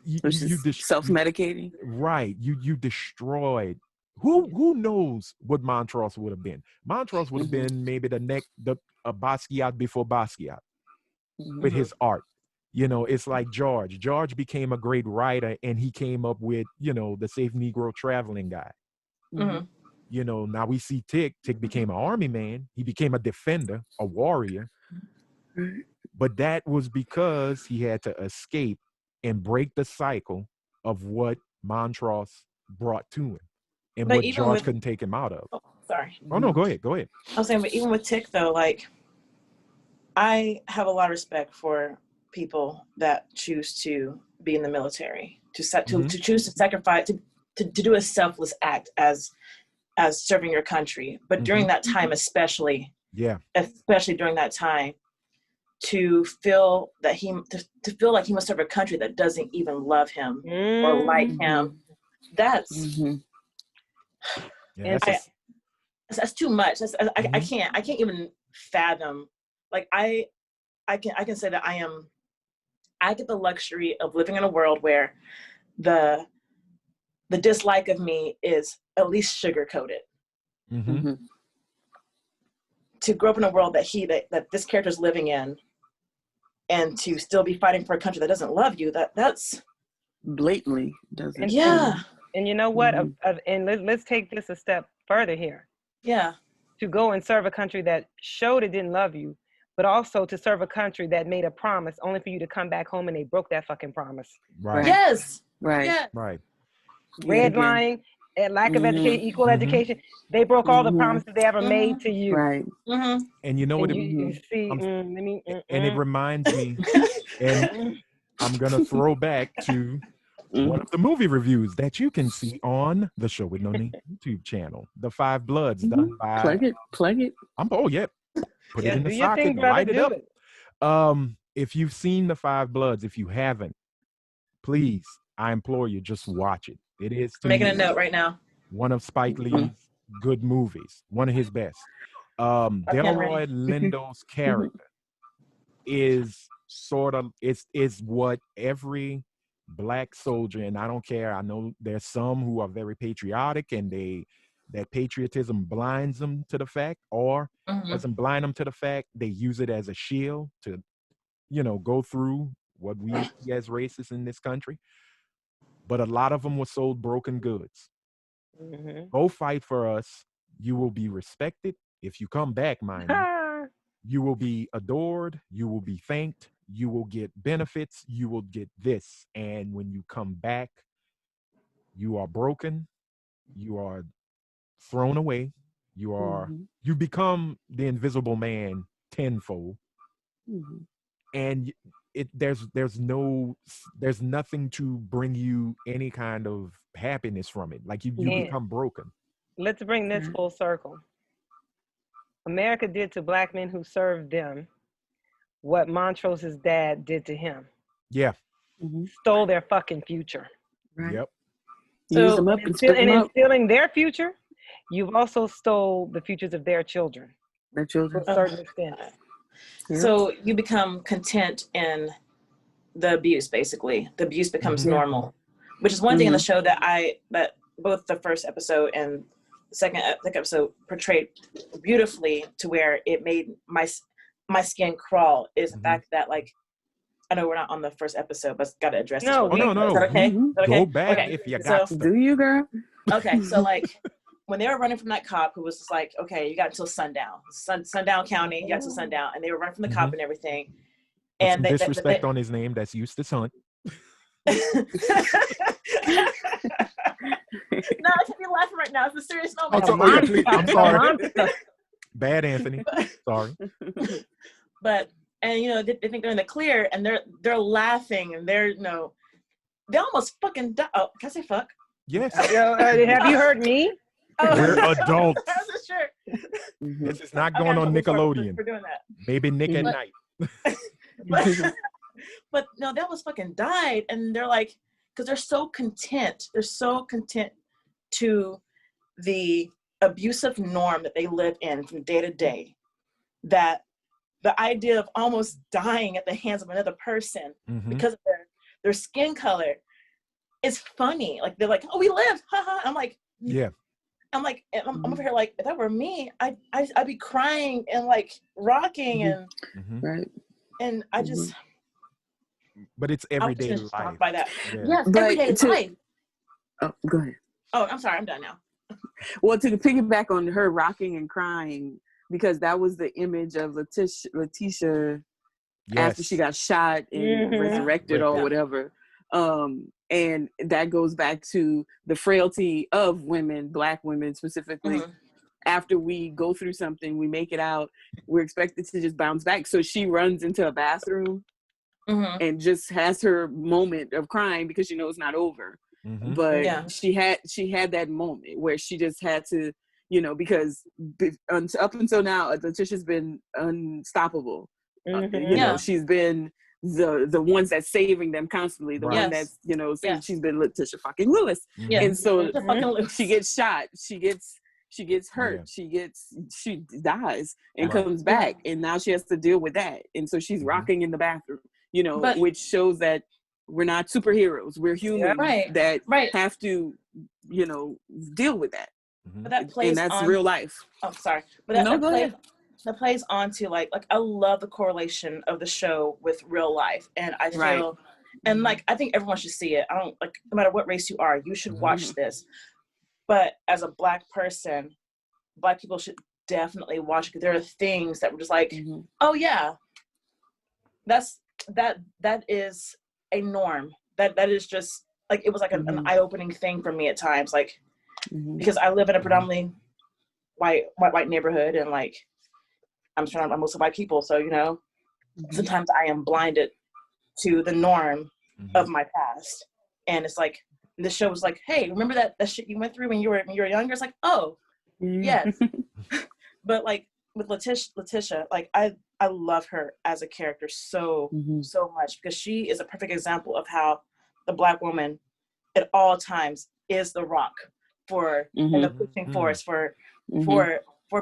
A: You
B: self-medicating.
A: Right. You destroyed. Who knows what Montrose would have been? Montrose would have been maybe the Basquiat before Basquiat with his art. It's like George. George became a great writer, and he came up with, the Safe Negro Traveling Guy. Now we see Tick. Tick became an army man. He became a defender, a warrior. But that was because he had to escape and break the cycle of what Montrose brought to him, and
F: but
A: what George couldn't take him out of.
F: Oh, sorry.
A: Oh no, go ahead.
F: I was saying, but even with Tick though, like, I have a lot of respect for people that choose to be in the military, to choose to sacrifice, to do a selfless act as serving your country. But during that time, especially during that time, to feel that to feel like he must serve a country that doesn't even love him or like him. That's that's too much. I can't even fathom. Like I can say that I get the luxury of living in a world where the dislike of me is at least sugar coated. To grow up in a world that this character is living in, and to still be fighting for a country that doesn't love you, that's
B: blatantly doesn't.
E: And you know what? And let's take this a step further here.
F: Yeah.
E: To go and serve a country that showed it didn't love you, but also to serve a country that made a promise only for you to come back home and they broke that fucking promise.
A: Right.
F: Yes.
B: Right.
F: Yeah.
A: Right.
E: Redlining and lack of education, equal education. They broke all the promises they ever made to you.
B: Right.
A: And you know what?
E: You see,
A: and it reminds me, and I'm gonna throw back to one of the movie reviews that you can see on the Show with No Name YouTube channel, The Five Bloods, done by
B: plug it.
A: Put it in the socket, light it up. If you've seen The Five Bloods, if you haven't, please, I implore you, just watch it. It is
F: making a note right now.
A: One of Spike Lee's good movies, one of his best. Delroy Lindo's character is sort of is what every Black soldier, and I don't care, I know there's some who are very patriotic and that patriotism blinds them to the fact, or doesn't blind them to the fact, they use it as a shield to go through what we see as racist in this country. But a lot of them were sold broken goods. Go fight for us. You will be respected. If you come back, mind you, you will be adored. You will be thanked. You will get benefits. You will get this. And when you come back, you are broken. You are thrown away. You become the invisible man tenfold. And there's nothing to bring you any kind of happiness from it. Like you become broken.
E: Let's bring this full circle. America did to Black men who served them what Montrose's dad did to him.
A: Yeah.
E: Stole their fucking future.
B: Right.
A: Yep.
B: Use them up and
E: in stealing their future, you've also stole the futures of their children.
B: Their children.
E: To a certain extent.
F: So you become content in the abuse, basically. The abuse becomes normal, which is one thing in the show that both the first episode and the second episode portrayed beautifully, to where it made my my skin crawl is the fact that, like, I know we're not on the first episode, but got to address this.
E: No,
A: no.
F: Is that okay? Is that okay?
A: Go back
F: Okay.
A: if you got
F: So,
A: stuff.
B: Do you, girl?
F: okay, so like when they were running from that cop who was just like, okay, you got until sundown, sundown county, you got till sundown, and they were running from the cop and everything.
A: Put
F: And
A: some disrespect on his name. That's Eustace Hunt.
F: No, I can't be laughing right now. It's a serious moment.
A: I'm sorry. Bad Anthony. Sorry.
F: But and they think they're in the clear, and they're laughing, and they're they almost fucking die. Oh, can I say fuck?
A: Yes.
E: Have you heard me?
F: Oh,
A: We're adults.
F: I wasn't sure.
A: This is not going on Nickelodeon.
F: For doing that.
A: Maybe Nick at Night.
F: But no, they almost fucking died, and they're like, because they're so content. They're so content to the abusive norm that they live in from day to day, that the idea of almost dying at the hands of another person because of their skin color is funny. Like, they're like, oh, we lived, haha. I'm like,
A: yeah.
F: I'm over here like, if that were me, I'd be crying and like rocking and
B: Right.
F: And I just.
A: But it's everyday life.
F: By that.
A: Yeah.
F: Yes,
B: But
F: everyday life.
B: Oh, go ahead.
F: Oh, I'm sorry. I'm done now.
B: Well, to piggyback on her rocking and crying, because that was the image of Letitia after she got shot and resurrected or whatever. And that goes back to the frailty of women, Black women specifically. After we go through something, we make it out, we're expected to just bounce back. So she runs into a bathroom and just has her moment of crying because she knows it's not over. But she had that moment where she just had to, because up until now, Letitia's been unstoppable. She's been the ones that's saving them constantly, the one that's saying she's been Letitia fucking Lewis. And so she gets shot, she gets hurt, she dies and comes back, and now she has to deal with that, and so she's rocking in the bathroom, which shows that we're not superheroes, we're humans that have to deal with that.
F: But that plays
B: and that's
F: on
B: real life.
F: Oh, sorry, but that plays on to like I love the correlation of the show with real life, and I feel and like I think everyone should see it. I don't like, no matter what race you are, you should watch this. But as a Black person, Black people should definitely watch it, because there are things that were just like, oh yeah, that is a norm. That is just like, it was like an eye-opening thing for me at times, like because I live in a predominantly white neighborhood, and like I'm mostly white people, so sometimes I am blinded to the norm of my past, and it's like this show was like, hey, remember that shit you went through when you were younger? It's like, oh yes. But like with Letitia, like I love her as a character so much, because she is a perfect example of how the Black woman at all times is the rock for and the pushing force for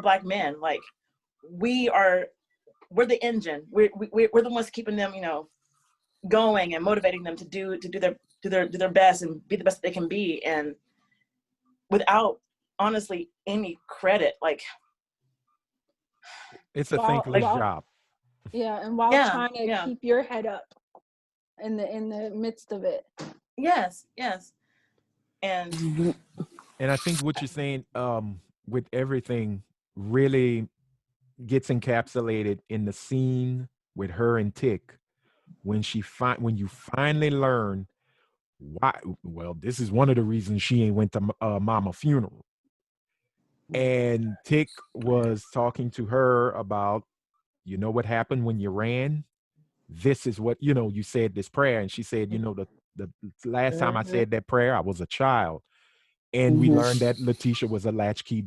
F: Black men. Like we're the engine. We're the ones keeping them, going and motivating them to do their best and be the best they can be, and without honestly any credit. Like
A: it's a thankless job.
D: Yeah, and while trying to keep your head up in the midst of it.
F: Yes. And
A: I think what you're saying with everything really gets encapsulated in the scene with her and Tick, when you finally learn why. Well, this is one of the reasons she ain't went to Mama's funeral. And Tick was talking to her about, what happened when you ran? This is what, you said this prayer. And she said, the last time I said that prayer, I was a child. And we learned that Letitia was a latchkey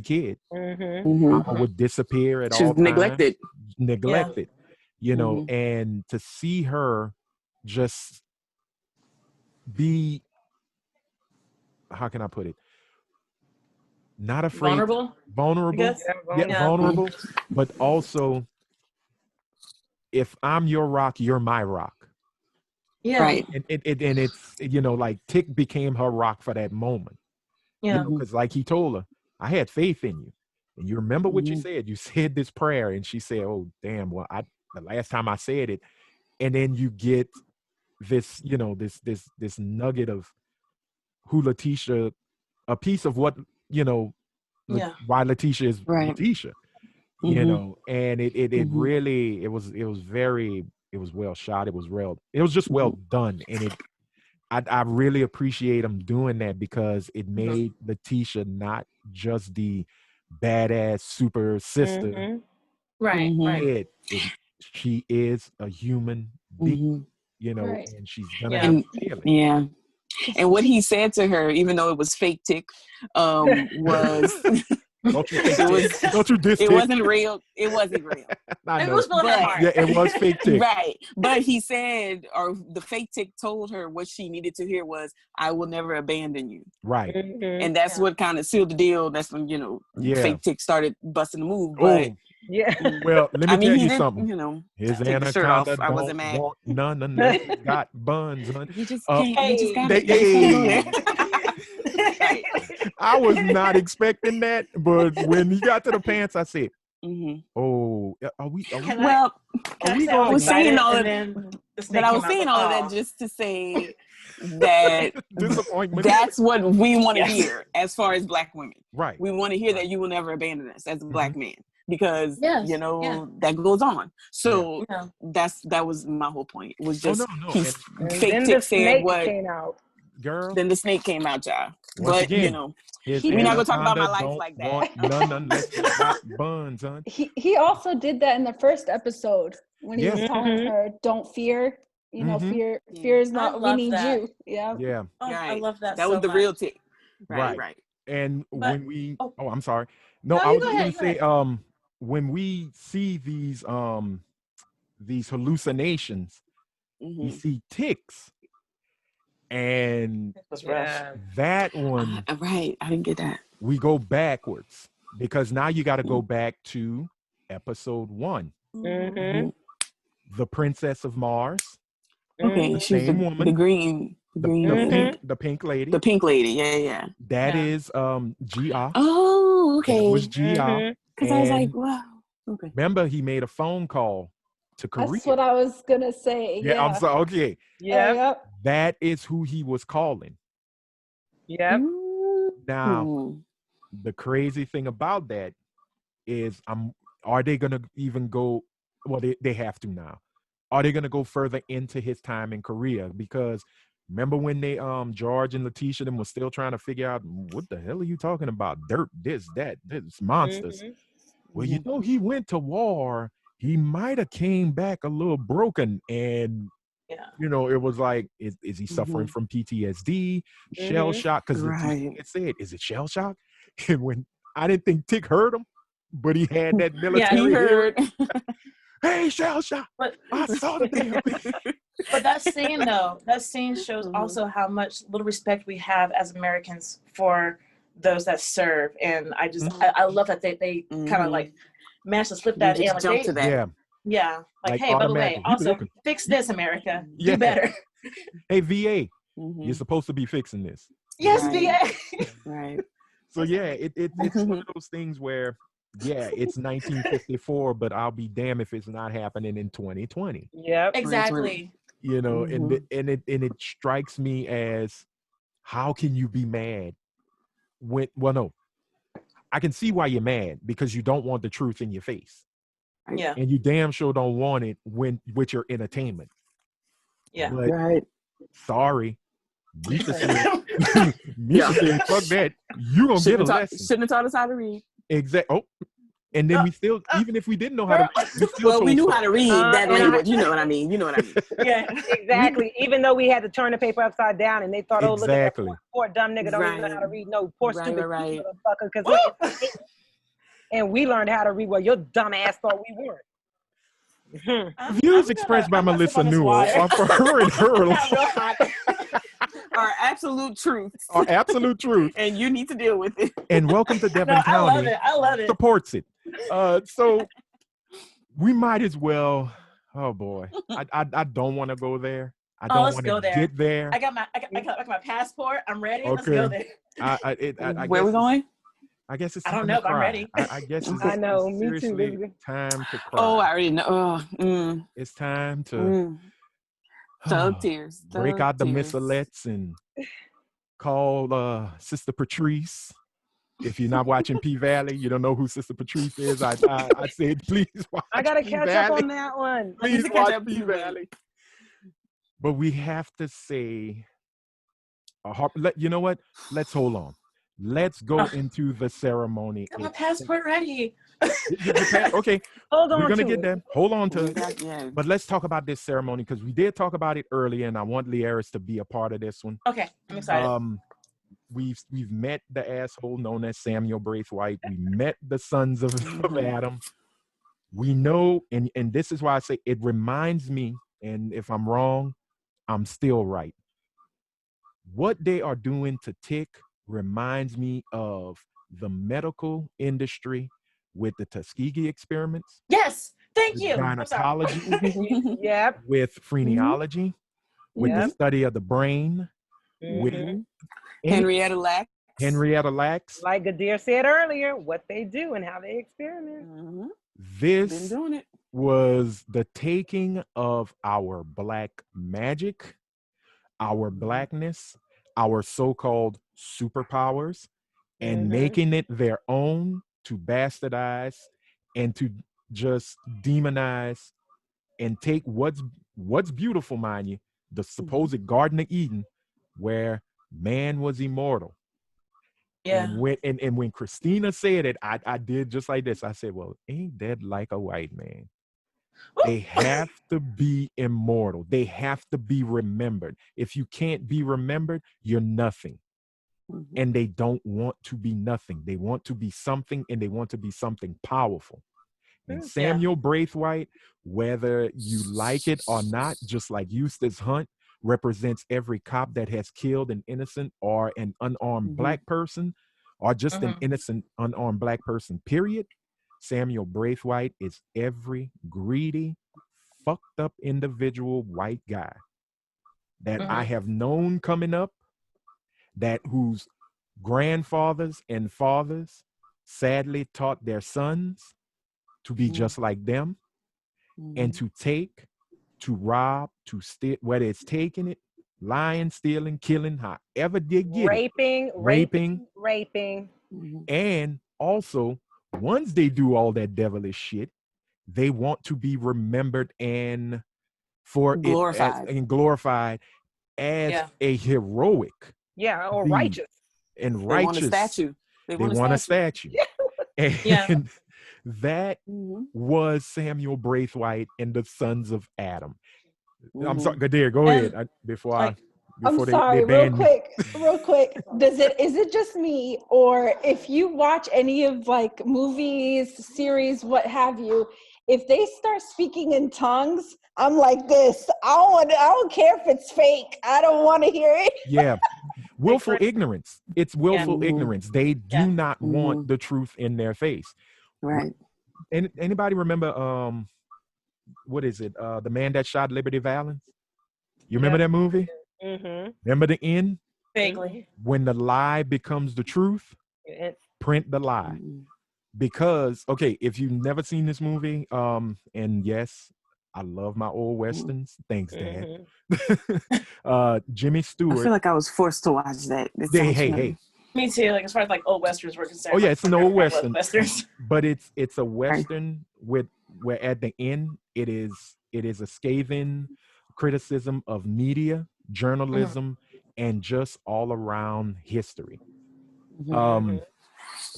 A: kid. Mama would disappear at all times. Neglected. And to see her just be, how can I put it? Not afraid. Vulnerable. Vulnerable. But also, if I'm your rock, you're my rock.
F: Yeah.
B: Right.
A: And it's, like Tick became her rock for that moment.
F: Yeah.
A: Because like he told her, I had faith in you. And you remember what you said. You said this prayer, and she said, "Oh, damn! Well, the last time I said it," and then you get this, this nugget of who Letitia, a piece of what why Letitia is Letitia, and it really it was well shot. It was just well done, and I really appreciate them doing that because it made Letitia not just the badass super sister.
F: Right.
A: She is a human being, and she's gonna have feelings.
B: Yeah. And what he said to her, even though it was fake tick, was
A: don't you diss
B: it
A: tick.
B: wasn't real. It wasn't real.
F: It was real hard.
A: Yeah, it was fake tick.
B: Right. But he said, or the fake tick told her what she needed to hear was, I will never abandon you.
A: Right.
B: And that's what kind of sealed the deal. That's when, fake tick started busting the move. But
A: well, let me tell you something.
B: His
A: anaconda
B: the shirt off. I
A: don't
B: wasn't mad.
A: want none unless it got buns.
B: He just can't. He just got
A: I was not expecting that, but when he got to the pants, I said, "Oh, are we
B: going?" I was saying all of that just to say that
A: disappointment.
B: That's what we want to hear as far as Black women.
A: Right.
B: We want to hear that you will never abandon us as a Black man. Because that goes on. So that was my whole point. It was just fake tick said what
E: came out.
A: Girl.
B: Then the snake came out, y'all.
A: Once
B: But
A: again,
B: we're not gonna talk about my life like that.
A: None unless it got buns, huh?
D: He also did that in the first episode when he was telling her, "Don't fear." Fear is not. We need you. Yeah.
A: Yeah.
F: I love that.
B: That was the real tick. Right.
A: And when we, I'm sorry. No, I was just gonna say, when we see these hallucinations, we see ticks, and that one,
B: right? I didn't get that.
A: We go backwards because now you got to go back to episode 1, the Princess of Mars.
B: Okay, she's the woman, the
A: pink lady.
B: The pink lady, yeah.
A: That is Gia.
B: Oh, okay.
A: That was Gia.
B: Because I was like, wow. Okay.
A: Remember, he made a phone call to Korea.
D: That's what I was gonna say.
A: Yeah, I'm sorry. Okay.
E: Yeah.
A: That is who he was calling.
E: Yep.
A: Now, the crazy thing about that is, are they gonna even go? Well, they have to now. Are they gonna go further into his time in Korea? Because remember when they George and Letitia them was still trying to figure out what the hell are you talking about? Dirt, this, monsters. Well, he went to war. He might have came back a little broken, and it was like, is he suffering from PTSD, shell shock? Because it said, is it shell shock? And when I didn't think Tick heard him, but he had that military.
B: He heard.
A: Hey, shell shock! I saw the damn thing.
F: But that scene shows also how much little respect we have as Americans for those that serve, and I love that they kind of like managed to slip that in.
B: Jump to that.
F: Yeah. Like, hey, by the way, also fix this, America. Do better.
A: Hey, VA, you're supposed to be fixing this.
F: Yes, VA.
B: Right.
A: So it's one of those things where, it's 1954, but I'll be damned if it's not happening in 2020.
E: Yep.
F: Exactly.
A: And it strikes me as, how can you be mad when? Well, no, I can see why you're mad, because you don't want the truth in your face.
F: Yeah.
A: And you damn sure don't want it with your entertainment.
F: Yeah.
A: But, sorry. Misha said, fuck that. You gonna get a lesson.
B: Shouldn't have taught us how to read.
A: Exactly. Oh, and then we still, even if we didn't know how to read,
B: we knew how to read that language. You know what I mean?
E: Yeah, exactly. Even though we had to turn the paper upside down, and they thought, oh, look at that poor dumb nigga don't even know how to read. No, poor stupid motherfucker. Because and we learned how to read. Well, your dumb ass thought we weren't.
A: Views expressed by Melissa Newell are for her and her
B: are absolute truth.
A: Are absolute truth.
B: And you need to deal with it.
A: And welcome to Devon County.
F: I love it.
A: Supports it. So we might as well. Oh boy, I don't want to go there. I don't want to get there.
F: I got my passport. I'm ready. Okay. Let's go there.
B: Where are we going?
A: I guess it's
F: I
A: time
F: don't
A: to
F: know, but I'm
A: cry.
F: ready.
A: I guess
E: I know, me too.
A: seriously time to cry.
B: Oh, I already know.
A: It's time to
B: Tears.
A: break out the
B: Tears.
A: missalettes and call Sister Patrice. If you're not watching P Valley, you don't know who Sister Patrice is. I said, please watch.
E: I gotta
A: P
E: catch up
A: Valley.
E: on that one.
B: I need
A: Please
B: to catch
A: watch
B: up
A: P
B: too,
A: Valley. But we have to say, you know what? Let's hold on. Let's go into the ceremony.
F: Got my passport ready.
A: Okay,
E: Hold on
A: we're gonna
E: to
A: get
E: it.
A: there. Hold on to it.
B: Yeah.
A: But let's talk about this ceremony because we did talk about it earlier, and I want Lieris to be a part of this one.
F: Okay, I'm excited.
A: We've met the asshole known as Samuel Braithwight. We met the sons of Adam. We know, and this is why I say it reminds me, and if I'm wrong, I'm still right. What they are doing to Tick reminds me of the medical industry with the Tuskegee experiments.
F: Yes, thank you.
A: Gynecology,
E: Yep.
A: with phrenology, with the study of the brain, with
B: Henrietta Lacks.
E: Like Gadir said earlier, what they do and how they experiment.
A: This
B: Been doing it.
A: was the taking of our black magic, our blackness, our so-called superpowers, and making it their own to bastardize and to just demonize and take what's beautiful, mind you, the supposed Garden of Eden, where man was immortal.
F: Yeah.
A: And when Christina said it, I did just like this. I said, well, ain't that like a white man? They have to be immortal. They have to be remembered. If you can't be remembered, you're nothing. And they don't want to be nothing. They want to be something, and they want to be something powerful. And Samuel Braithwight, whether you like it or not, just like Eustace Hunt, represents every cop that has killed an innocent or an unarmed black person, or just an innocent unarmed black person, period. Samuel Braithwight is every greedy, fucked up individual white guy that I have known coming up, that whose grandfathers and fathers sadly taught their sons to be just like them, and to take, to rob, to steal, whether it's taking it, lying, stealing, killing, however they get
E: raping,
A: raping. And also, once they do all that devilish shit, they want to be remembered and glorified as a heroic,
E: or righteous,
A: and
B: They
A: righteous.
B: They
A: want a statue. And that was Samuel Braithwight and the sons of Adam. I'm sorry, Gadir, go ahead.
D: I'm sorry, real quick. Is it just me, or if you watch any of like movies, series, what have you, if they start speaking in tongues, I'm like this. I don't care if it's fake. I don't want to hear it.
A: Yeah. Willful ignorance. It's willful ignorance. They do not want the truth in their face.
B: Right.
A: And anybody remember what is it? The Man That Shot Liberty Valance? You remember that movie? Remember the end?
F: Vaguely.
A: When the lie becomes the truth, print the lie. Because, okay, if you've never seen this movie, and yes, I love my old Westerns. Thanks, Dad. Jimmy Stewart.
B: I feel like I was forced to watch that.
A: Hey.
F: Me too. Like as far as like old Westerns were concerned.
A: Oh yeah, it's an old Western.
F: Westerns.
A: But it's a Western where at the end it is a scathing criticism of media, journalism, and just all around history.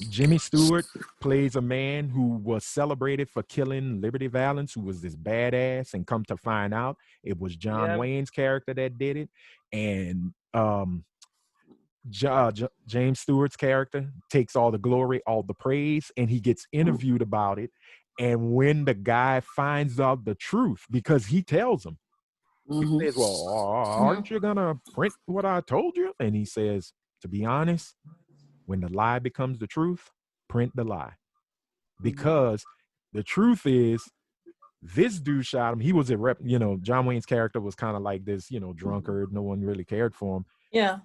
A: Jimmy Stewart plays a man who was celebrated for killing Liberty Valance, who was this badass, and come to find out it was John Wayne's character that did it. And James Stewart's character takes all the glory, all the praise, and he gets interviewed about it. And when the guy finds out the truth, because he tells him, he says, well, aren't you gonna print what I told you? And he says, to be honest, when the lie becomes the truth, print the lie. Because the truth is, this dude shot him. He was John Wayne's character was kind of like this, drunkard. No one really cared for him.
F: Yeah.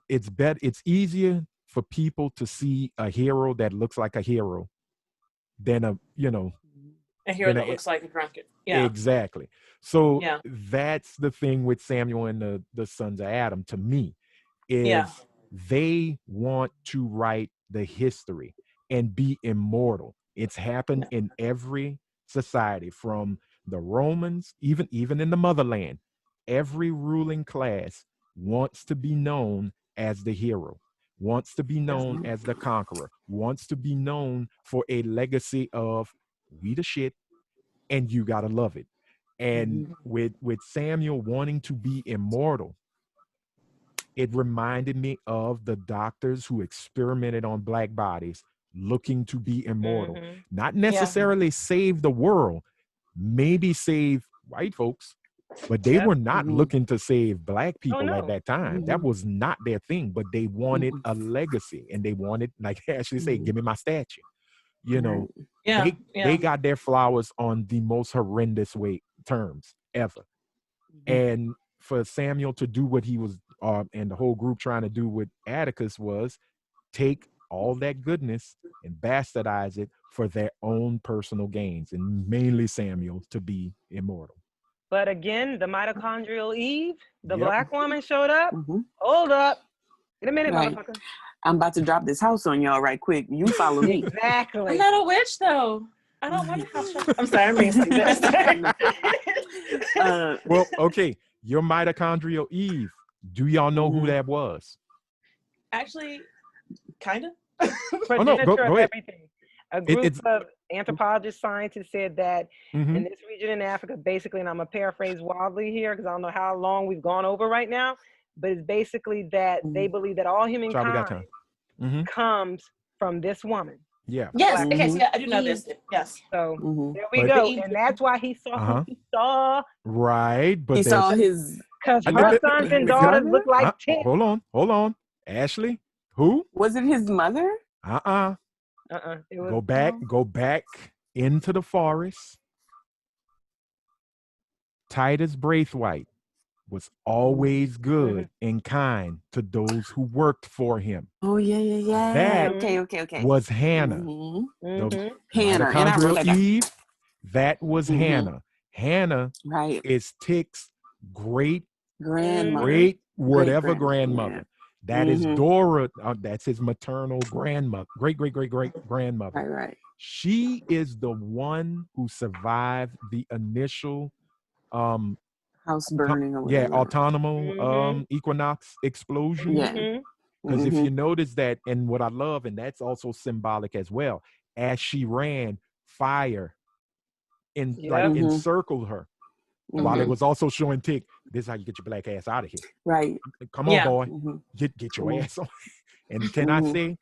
A: It's easier for people to see a hero that looks like a hero than a
F: hero that looks like a drunkard. Yeah,
A: exactly. So
F: yeah,
A: that's the thing with Samuel and the sons of Adam. To me, is they want to write the history and be immortal. It's happened in every society, from the Romans, even in the motherland. Every ruling class wants to be known as the hero, wants to be known as the conqueror, wants to be known for a legacy of we the shit and you gotta love it. And with Samuel wanting to be immortal, it reminded me of the doctors who experimented on black bodies looking to be immortal, not necessarily save the world, maybe save white folks, but they were not looking to save black people at that time. That was not their thing, but they wanted a legacy, and they wanted, like Ashley said, give me my statue. You know, they got their flowers on the most horrendous terms ever. And for Samuel to do what he was, and the whole group trying to do with Atticus, was take all that goodness and bastardize it for their own personal gains, and mainly Samuel to be immortal.
E: But again, the mitochondrial Eve, the black woman showed up. Hold up. In a minute, motherfucker.
B: I'm about to drop this house on y'all right quick. You follow me.
E: Exactly.
F: I'm not a witch, though. I don't want a house. I'm sorry, I'm being stupid.
A: Well, okay. Your mitochondrial Eve. Do y'all know who that was?
F: Actually, kind of.
A: No, go ahead.
E: Everything. A group of anthropologists, scientists said that in this region in Africa, basically, and I'm going to paraphrase wildly here because I don't know how long we've gone over right now, but it's basically that they believe that all humankind comes from this woman.
A: Yeah.
F: Yes. Okay. So I do know this. Yes.
E: So there we go, and that's why he saw who he saw.
A: Right, but
B: he saw his,
E: because her sons and daughters look like tits.
A: Hold on, Ashley. Who
B: was it? His mother?
E: Go
A: back into the forest. Titus Braithwight was always good and kind to those who worked for him.
B: Oh, yeah.
A: That
B: okay.
A: was Hannah. The mitochondrial Eve, that was Hannah. Hannah is Tick's great grandmother. That is Dora. That's his maternal grandmother, great grandmother.
B: Right.
A: She is the one who survived the initial
B: house burning
A: autonomous equinox explosion. Because if you notice that, and what I love, and that's also symbolic as well, as she ran, fire encircled her, while it was also showing Tick, this is how you get your black ass out of here.
B: Right.
A: Come on, boy. Get your ass on. And can I say,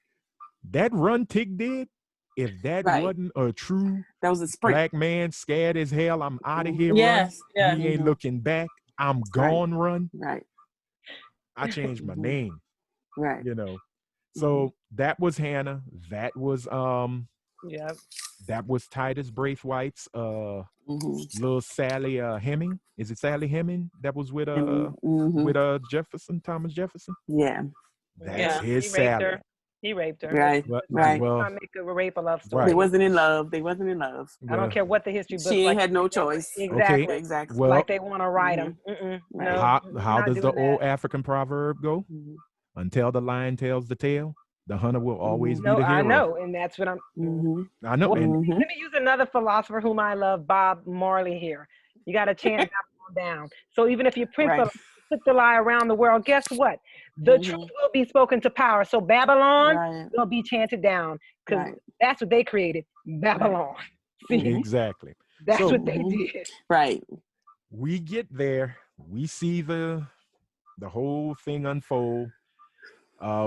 A: that run Tick did, if that wasn't a true black man, scared as hell, I'm out of here run, he ain't looking back, I'm gone run.
B: Right.
A: I changed my name.
B: Right.
A: You know. So that was Hannah. That was that was Titus Braithwaite's little Sally Heming. Is it Sally Heming that was with Jefferson, Thomas Jefferson?
B: Yeah.
A: That's his Sally.
E: He raped her.
B: Right.
E: Well, not make a rape a love story.
B: They wasn't in love.
E: I don't care what the history book.
B: She ain't had no choice.
E: Exactly.
A: Well,
E: like they want to write them. No,
A: how does the old African proverb go? Until the lion tells the tale, the hunter will always be the hero.
E: I know, and that's what I'm.
A: I know.
E: Well, let me use another philosopher whom I love, Bob Marley. Here, you got to chant down. So even if you put the lie around the world, guess what? The truth will be spoken to power. So Babylon will be chanted down because that's what they created. Babylon. See?
A: Exactly.
E: That's what they did.
B: Right.
A: We get there. We see the whole thing unfold.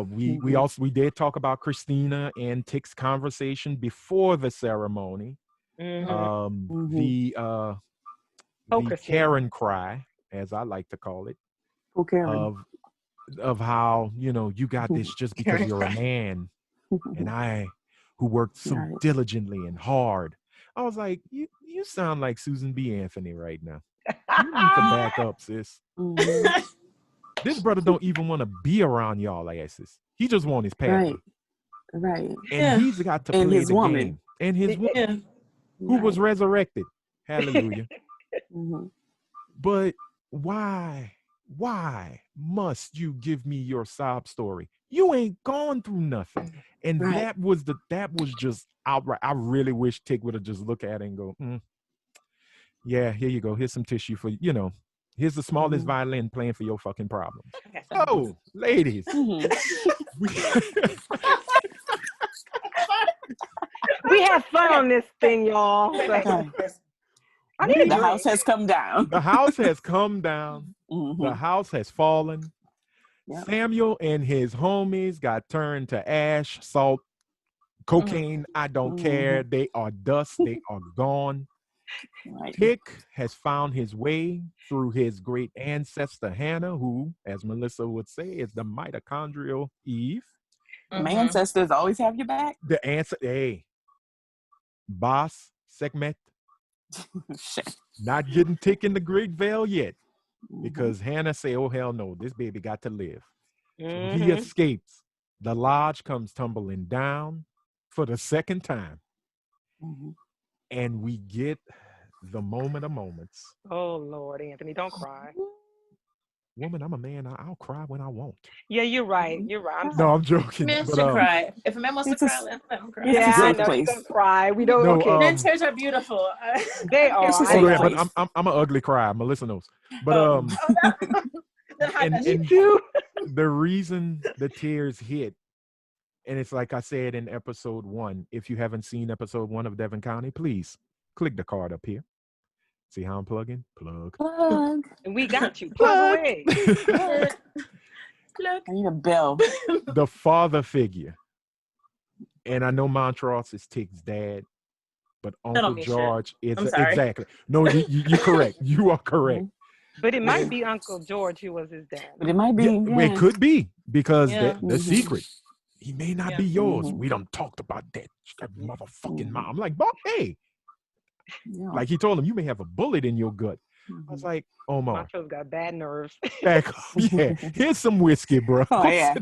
A: We did talk about Christina and Tick's conversation before the ceremony. The Karen cry, as I like to call it, of how, you got this just because you're a man, and I, who worked so diligently and hard. I was like, you sound like Susan B. Anthony right now. You need to back up, sis. This brother don't even want to be around y'all asses. He just want his partner.
B: Right.
A: And he's got to
B: And
A: play
B: his
A: the
B: woman.
A: game. And his woman,
F: Yeah.
A: who was resurrected. Hallelujah.
B: Mm-hmm.
A: But why must you give me your sob story? You ain't gone through nothing. And that was just outright. I really wish Tick would have just looked at it and go, yeah, here you go. Here's some tissue for, here's the smallest violin playing for your fucking problems.
F: Okay.
A: Oh, ladies.
E: We have fun on this thing, y'all.
B: The house has come down.
A: The house has come down. The house has fallen. Yep. Samuel and his homies got turned to ash, salt, cocaine. I don't care. They are dust. They are gone. Right. Tick has found his way through his great ancestor Hannah, who, as Melissa would say, is the mitochondrial Eve.
B: My ancestors always have your back.
A: The answer, boss, segment. Not getting Tick in the Great Veil yet, because Hannah say, "Oh hell no, this baby got to live." So he escapes. The lodge comes tumbling down for the second time, and we get the moment of moments.
E: Oh Lord, Anthony, don't cry.
A: Woman, I'm a man. I'll cry when I want.
E: Yeah, you're right. You're right.
A: I'm joking.
F: Men should cry. If a man wants to cry, let him cry.
E: Yeah, I know he's gonna cry. We don't.
F: Men tears are beautiful.
E: They are.
A: But I'm an ugly cry. Melissa knows. But and the reason the tears hit, and it's like I said in episode 1. If you haven't seen episode 1 of Devon County, please click the card up here. See how I'm plugging? Plug.
E: And we got you. Plug away.
B: Plug. I need a bell.
A: The father figure. And I know Montrose is Tick's dad, but Uncle George is exactly. No, you're correct. You are correct.
E: But it might be Uncle George who was his dad.
B: But it might be.
A: It could be, because the secret. He may not be yours. We done talked about that motherfucking mom. I'm like, Bob, hey. Like he told him, you may have a bullet in your gut. I was like, Omar.
E: Macho's got bad nerves.
A: Back up. Yeah. Here's some whiskey, bro.
B: Oh, yeah.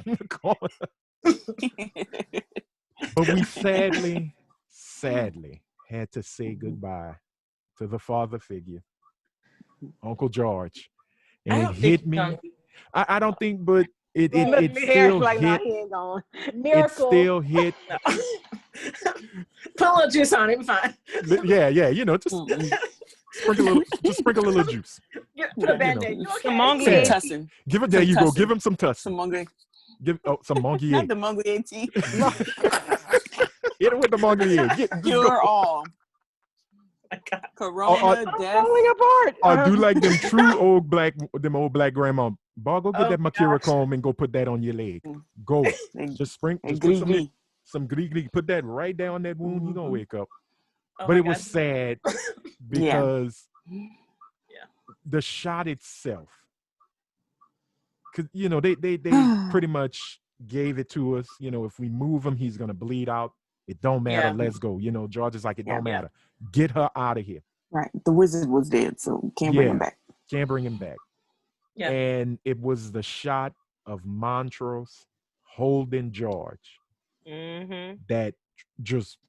A: But we sadly had to say goodbye to the father figure, Uncle George. And it hit me. I don't think, but it still
E: like,
A: hit. It still hit.
F: Put a little juice on it, fine.
A: Yeah, just sprinkle a little juice.
F: Put a band-aid.
B: Tussin.
A: Give it. There you go. Give him some tussin.
B: Some mongrel.
A: Some mongrel.
B: Not the mongrel tea.
A: Hit it with the mongrel.
B: You're all. Corona, death.
E: Falling apart.
A: I do like them true old black grandma. Bar, go get that Makira comb and go put that on your leg. Go. Just sprinkle some glee. Put that right down that wound. You're gonna wake up. But it was sad because the shot itself, because they pretty much gave it to us. If we move him, he's gonna bleed out. It don't matter. Let's go. George is like, it don't matter. Get her out of here.
B: Right. The wizard was dead, so can't bring him back.
A: Can't bring him back. Yeah. And it was the shot of Montrose holding George that just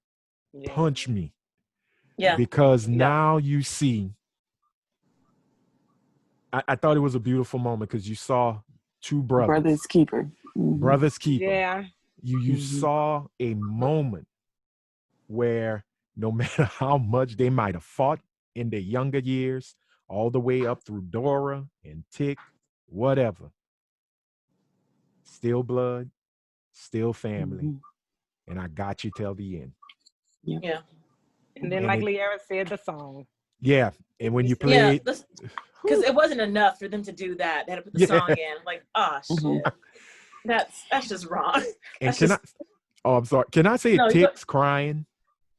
A: punched me. Yeah. Because now you see, I thought it was a beautiful moment because you saw two brothers.
B: Brothers keeper.
A: Brothers keeper.
E: Yeah.
A: You saw a moment where no matter how much they might have fought in their younger years, all the way up through Dora and Tick, whatever, still blood, still family, and I got you till the end.
F: Yeah.
E: And then, like Liara said, the song.
A: Yeah, and when you played,
F: because it wasn't enough for them to do that. They had to put the song in. Like, shit, that's just wrong.
A: And I'm sorry. Can I say Tick's crying?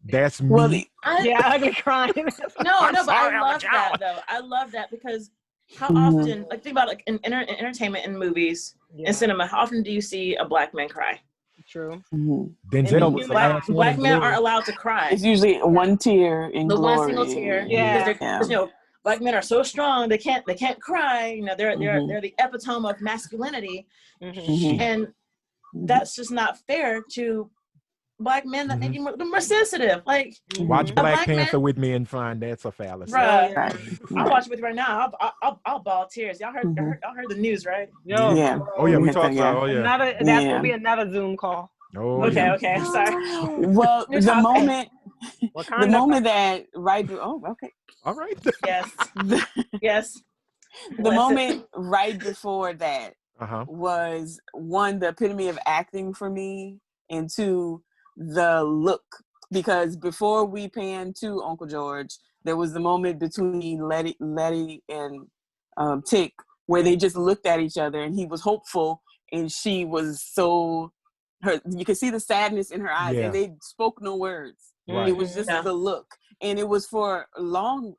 A: That's me.
E: Ugly crying.
F: No, but I love that though. I love that because how often, like, think about like in entertainment and movies and cinema, how often do you see a black man cry?
E: True.
A: Denzel was
F: black men aren't allowed to cry.
B: It's usually one tear in
F: the
B: glory.
F: one single tear. Yeah. Because black men are so strong they can't cry. You know, they're the epitome of masculinity, and that's just not fair to black men that may be more sensitive. Like,
A: watch Black Panther with me and find that's a fallacy.
F: Bruh,
B: Right.
F: I'll watch it with you right now. I'll ball tears. Y'all heard the news, right?
E: Yo,
B: Yeah.
A: Oh yeah, we
B: Yeah.
A: talked about. Oh yeah.
E: That's gonna be another Zoom call.
A: Oh
F: Okay,
A: yeah.
F: okay. Sorry.
B: Well, the moment that okay.
A: All right.
F: Yes. Yes.
B: The moment right before that
A: Uh-huh.
B: was, one, the epitome of acting for me, and two, the look. Because before we panned to Uncle George, there was the moment between Letty and Tick where they just looked at each other, and he was hopeful and she was you could see the sadness in her eyes, and they spoke no words.
A: Right.
B: It was just the look. And it was for a long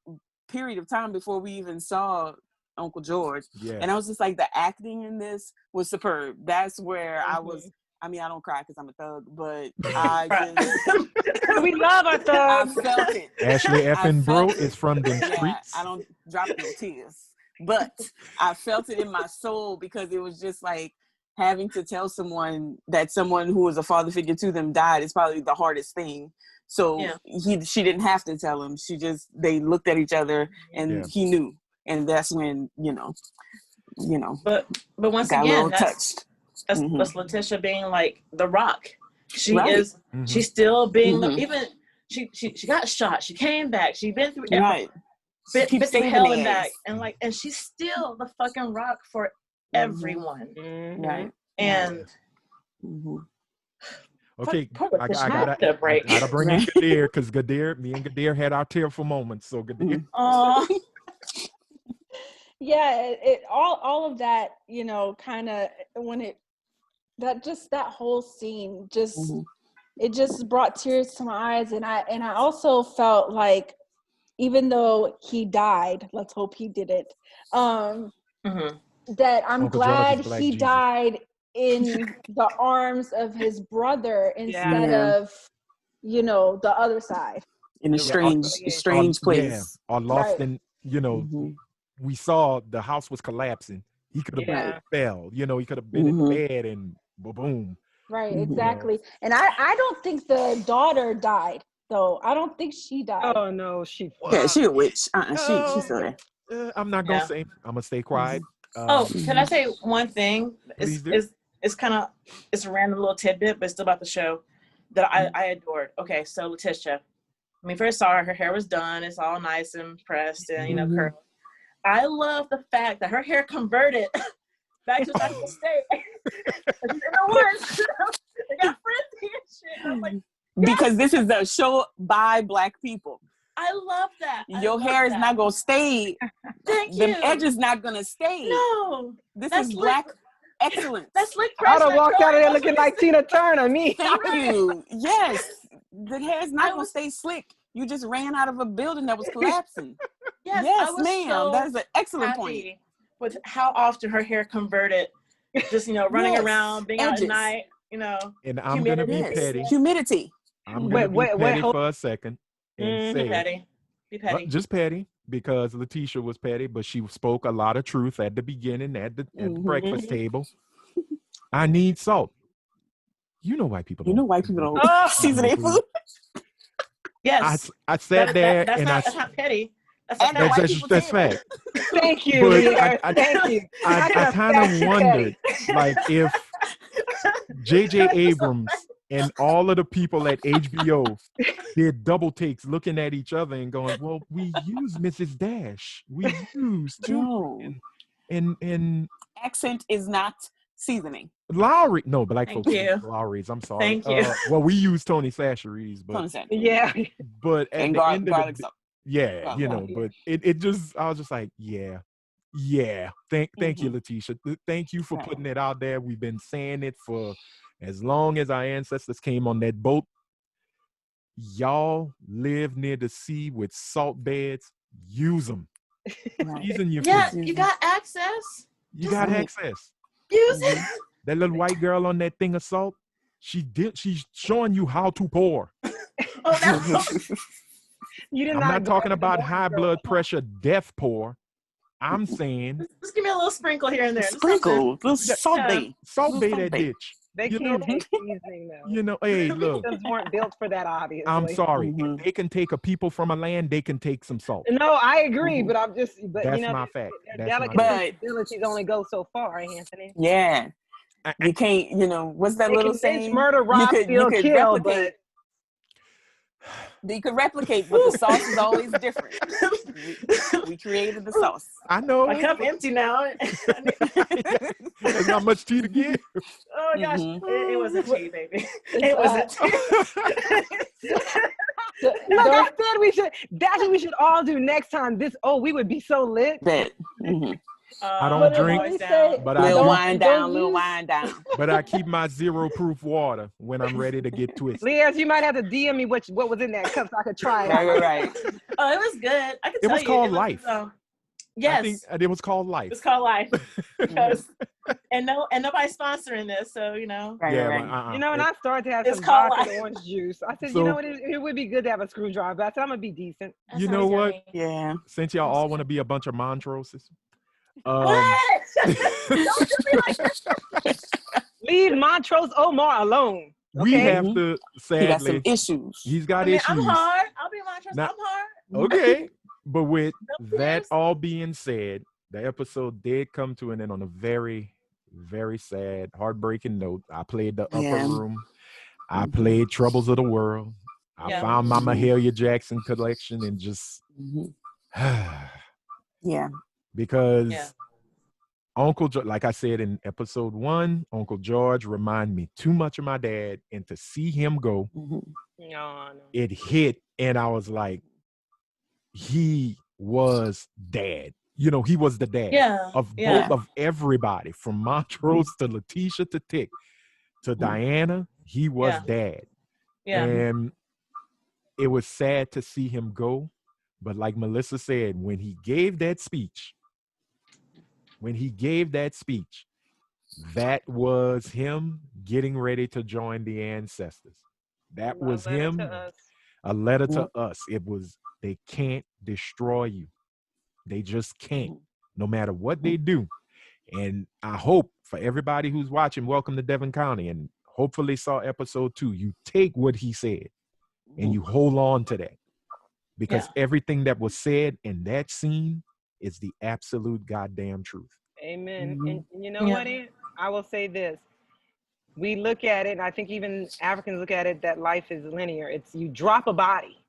B: period of time before we even saw Uncle George.
A: Yeah.
B: And I was just like, the acting in this was superb. That's where I was. I mean, I don't cry because I'm a thug, but I just...
E: we love our thugs.
B: I felt it.
A: Ashley effing bro is from them streets.
B: I don't drop no tears, but I felt it in my soul, because it was just like having to tell someone that someone who was a father figure to them died is probably the hardest thing. So she didn't have to tell him. They looked at each other, and he knew, and that's when you know.
F: But once
B: got
F: again,
B: a little touched.
F: That's Letitia being like the Rock. She is. She's still being even. She got shot. She came back. She been through bit through hell and back, and she's still the fucking Rock for everyone.
B: Right.
F: And
A: okay, I gotta bring in Gadir, because me and Gadir had our tearful moments. So Gadir.
D: Yeah, all of that, kind of that whole scene it just brought tears to my eyes, and I also felt like, even though he died, let's hope he didn't, that I'm
A: Uncle
D: glad
A: George is
D: he
A: Jesus.
D: died in the arms of his brother instead of the other side,
B: in a strange place,
A: or lost in we saw the house was collapsing. He could have fell, he could have been in bed and boom.
D: Right, exactly. And I don't think the daughter died, though. I don't think she died.
E: Oh no, she
B: a witch. She's still there.
A: I'm not gonna say. I'm gonna stay quiet.
F: Can I say one thing? It's kind of a random little tidbit, but it's still about the show that I adored. Okay, so Letitia, when we first saw her, her hair was done. It's all nice and pressed and curled. I love the fact that her hair converted back to natural state. In the woods, they got frizzy and shit. I'm like,
B: because this is a show by Black people.
F: I love that.
B: Your hair is not gonna stay.
F: Thank you.
B: The edge is not gonna stay.
F: No,
B: this is Black excellence.
F: That's like
E: I would have walked out of there looking like Tina Turner. Me.
B: Thank you. Yes, the hair is not gonna stay slick. You just ran out of a building that was collapsing. Yes, ma'am.
F: So
B: that is an excellent point.
F: With how often her hair converted, just running around, being out at night,
A: And I'm gonna be petty.
B: Humidity.
A: I'm gonna be petty for a second and say,
F: be petty,
A: just petty, because Letitia was petty, but she spoke a lot of truth at the beginning at the breakfast table. I need salt. White people.
B: White people don't season their food.
F: Yes,
A: I sat there and
F: that's not petty.
A: That's fact.
E: Thank you. Thank you.
A: I kind of wondered, like, if J.J. Abrams and all of the people at HBO did double takes looking at each other and going, well, we use Mrs. Dash. We use too. And
B: accent is not seasoning.
A: Lowry. No, Black folks use Lowry's. I'm sorry.
F: Thank you.
A: Well, we use Tony Chachere's, but but at
B: and
A: the end of
B: garlic
A: the
B: salt.
A: Yeah, but it just, I was just like, thank you, Letitia. Thank you for putting it out there. We've been saying it for as long as our ancestors came on that boat. Y'all live near the sea with salt beds. Use them. Season your food.
F: You got access.
A: You got access.
F: Use it.
A: That little white girl on that thing of salt, she's showing you how to pour.
E: You did
A: I'm
E: not
A: not
E: go
A: talking
E: after the
A: about
E: morning
A: high
E: girl.
A: blood pressure, death pour. I'm saying
F: Just give me a little sprinkle here and there. Just
B: Sprinkle, little
A: Yeah.
B: salt bae.
A: Salt
B: Little
A: bay
B: salt
A: that
B: bae.
A: bitch.
E: They
A: You
E: can't
A: know,
E: take seasoning though.
A: hey, look,
E: Systems weren't built for that, obviously.
A: I'm sorry.
B: Mhm.
A: If they can take a people from a land, they can take some salt.
E: No, I agree,
B: Mhm.
E: but I'm just, but
A: That's
E: you know,
A: my fact.
E: their
A: That's my
E: delicate
A: fact.
E: sensibilities only go so far, Anthony.
B: Yeah.
A: I-
B: You can't, what's that
E: They
B: little
E: can lynch,
B: saying?
E: murder, rob,
B: you
E: steal,
B: could
E: kill,
B: replicate.
E: but
B: You could replicate, but the sauce is always different. We created the sauce.
A: I know.
F: My cup empty now.
A: There's not much tea to give.
F: Oh gosh,
B: Mhm.
F: it wasn't tea, baby. It wasn't tea.
E: look, I said we should. That's what we should all do next time. We would be so lit.
B: Bet. Mhm.
A: I don't
D: But
A: drink,
D: always say,
A: but I
B: Little
A: do.
B: wine down, little
D: use-
B: wine down.
A: But I keep my 0 proof water when I'm ready to get twisted.
E: Leas, you might have to DM me what was in that cup so I could try it out.
B: Right.
F: Oh, it was good. I can
A: It
F: tell
A: was
F: you.
A: called Life.
F: Yes,
A: I think it was called Life.
F: it's called Life. Because and nobody's sponsoring this, so
B: Right.
A: Yeah,
B: Right.
A: but
E: You know, and I started to have
F: It's
E: some
F: called
E: vodka
F: life.
E: and orange juice. I said,
A: So-
E: you know what, it would be good to have a screwdriver. But I said, I'm gonna be decent.
F: That
A: You know
F: sounds
A: what?
F: yummy.
B: Yeah.
A: Since y'all all want to be a bunch of Montroses,
F: What? Don't do me like that.
E: Leave Montrose Omar alone.
A: we
E: Okay?
A: have to,
B: He got some
A: sadly,
B: issues.
A: he's got
F: I mean,
A: issues.
F: I'm hard. I'll be my trust.
A: Now-
F: I'm hard.
A: Okay, but with
F: No
A: that
F: tears.
A: all being said, the episode did come to an end on a very, very sad, heartbreaking note. I played The Upper
B: Yeah.
A: Room. I played Troubles of the World. I
F: Yeah.
A: found my Mahalia Jackson collection and just
B: Mhm. Yeah.
A: because
F: Yeah.
A: Uncle George, like I said in episode 1, Uncle George reminded me too much of my dad, and to see him go,
B: Mhm.
E: No.
A: it hit, and I was like, he was dad. He was the dad
F: Yeah.
A: of
F: Yeah.
A: both of everybody, from Montrose to Letitia to Tick to Diana. He was
F: Yeah.
A: dad.
F: Yeah.
A: And it was sad to see him go. But like Melissa said, when he gave that speech, that was him getting ready to join the ancestors. That was him. A letter to us. It was, they can't destroy you. They just can't, no matter what they do. And I hope for everybody who's watching, welcome to Devon County, and hopefully saw episode 2, you take what he said and you hold on to that. Because everything that was said in that scene is the absolute goddamn truth.
E: Amen.
B: Mhm.
E: And you know what, Aunt? I will say this. We look at it, and I think even Africans look at it, that life is linear. It's you drop a body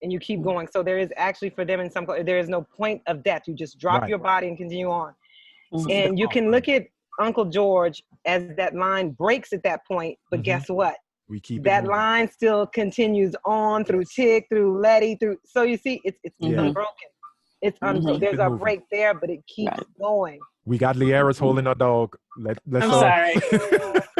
E: and you keep going. So there is actually, for them in some, there is no point of death. You just drop your body and continue on. And you can look at Uncle George as that line breaks at that point, but guess what?
A: We keep
E: that line still continues on through Tick, through Letty, through. So you see, it's unbroken. It's unbroken. There's a break there, but it keeps going.
A: We got Liara's holding our dog. Let's
F: I'm sorry.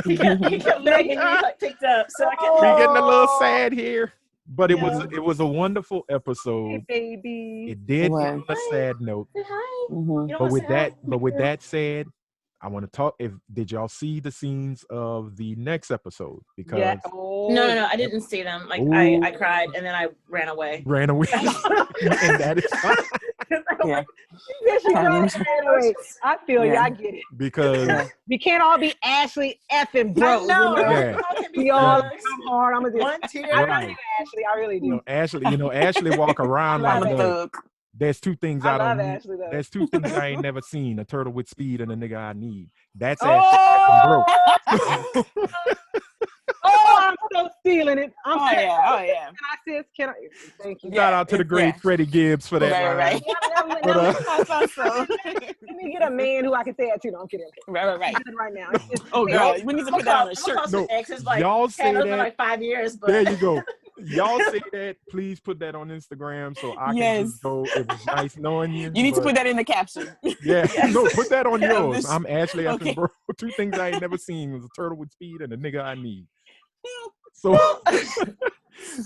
F: he kept begging me, like, picked up, so I can.
A: We're getting a little sad here, but it was a wonderful episode.
E: Hey, baby.
A: It did end on a sad note. But with that said, I want to talk. Did y'all see the scenes of the next episode? Because
F: no, I didn't see them. Like I cried and then I ran away.
A: And that is fine.
E: I feel you. I get it.
A: Because
E: we can't all be Ashley effing bros. We all come hard. I'm gonna do
F: one tear.
E: I love you, Ashley. I really do.
A: Ashley walk around like there's two things I don't need.
E: Ashley, though.
A: There's two things I ain't never seen: a turtle with speed and a nigga I need. That's Ashley broke.
E: I'm so stealing it.
B: Oh yeah.
E: Can I, sis? Can I? Thank you.
A: Shout out to the great Freddie Gibbs for that.
B: Right.
E: Let me get a man who I can say that to. No, I'm kidding.
B: Right.
E: Right now.
B: Oh God, we need to put that on a shirt.
A: No,
F: exes, like,
A: y'all say that.
F: Like 5 years. But...
A: There you go. Y'all say that. Please put that on Instagram so I can just go. It was nice knowing you.
B: You need to put that in the caption.
A: Yeah. No, put that on yours. I'm Ashley effing bro. Two things I ain't never seen was a turtle with speed and a nigga I need. So
B: perfect.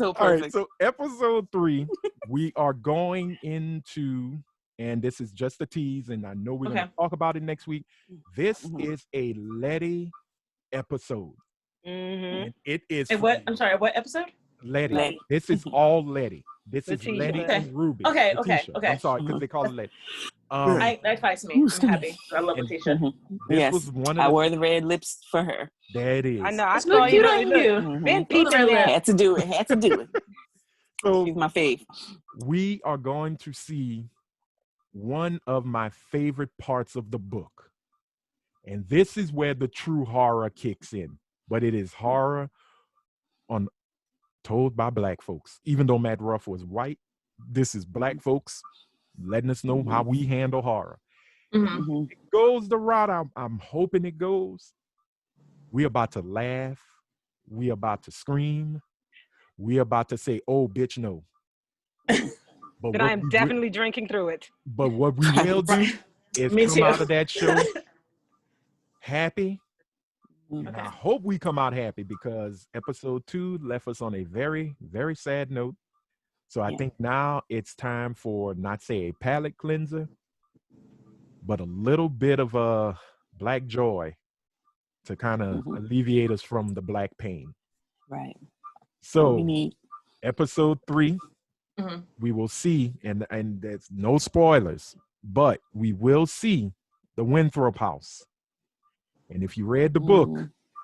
A: All right, so episode 3, we are going into, and this is just a tease, and I know we're going to talk about it next week. This is a Letty episode. And it is
F: what? I'm sorry, what episode?
A: Letty.
B: Letty.
A: This is all Letty. This is
E: Letitia.
A: Letty
F: Okay.
A: and Ruby.
F: Okay.
A: Letitia.
F: Okay.
A: I'm sorry, because they call it Letty.
F: That fights me. I'm happy. I love
A: And-
F: Letitia.
A: This
B: Yes,
A: was one
B: I
A: of
B: wore the red lips for her.
A: that is.
E: I know. I
F: It's
E: saw
F: very
E: you.
F: cute on
E: Look,
F: you.
E: been
F: Ooh, the
E: peeping
F: red
E: there.
F: lip.
B: Had to do it. Had to do it.
A: So
B: She's my fave.
A: we are going to see one of my favorite parts of the book. And this is where the true horror kicks in. But it is horror told by Black folks. Even though Matt Ruff was white, this is Black folks letting us know how we handle horror.
F: Mhm.
A: It goes the route I'm hoping it goes. We about to laugh. We about to scream. We about to say, "Oh, bitch, no." But
E: But I am definitely drinking through it.
A: But what we will do is
F: Me
A: come
F: too.
A: out of that show happy. And
F: Okay.
A: I hope we come out happy because episode 2 left us on a very, very sad note. So I think now it's time for not say a palate cleanser, but a little bit of a Black joy to kind of alleviate us from the Black pain.
B: Right.
A: So
B: We need.
A: episode 3, we will see, and there's no spoilers, but we will see the Winthrop house. And if you read the book,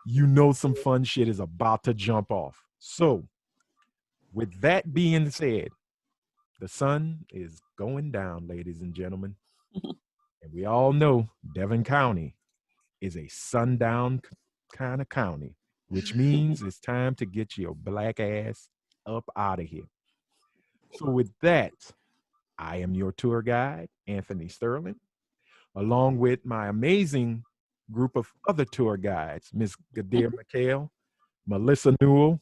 A: you know some fun shit is about to jump off. So with that being said, the sun is going down, ladies and gentlemen. And we all know Devon County is a sundown kind of county, which means it's time to get your Black ass up out of here. So with that, I am your tour guide, Anthony Sterling, along with my amazing group of other tour guides, Miss Gadir McHale, Melissa Newell,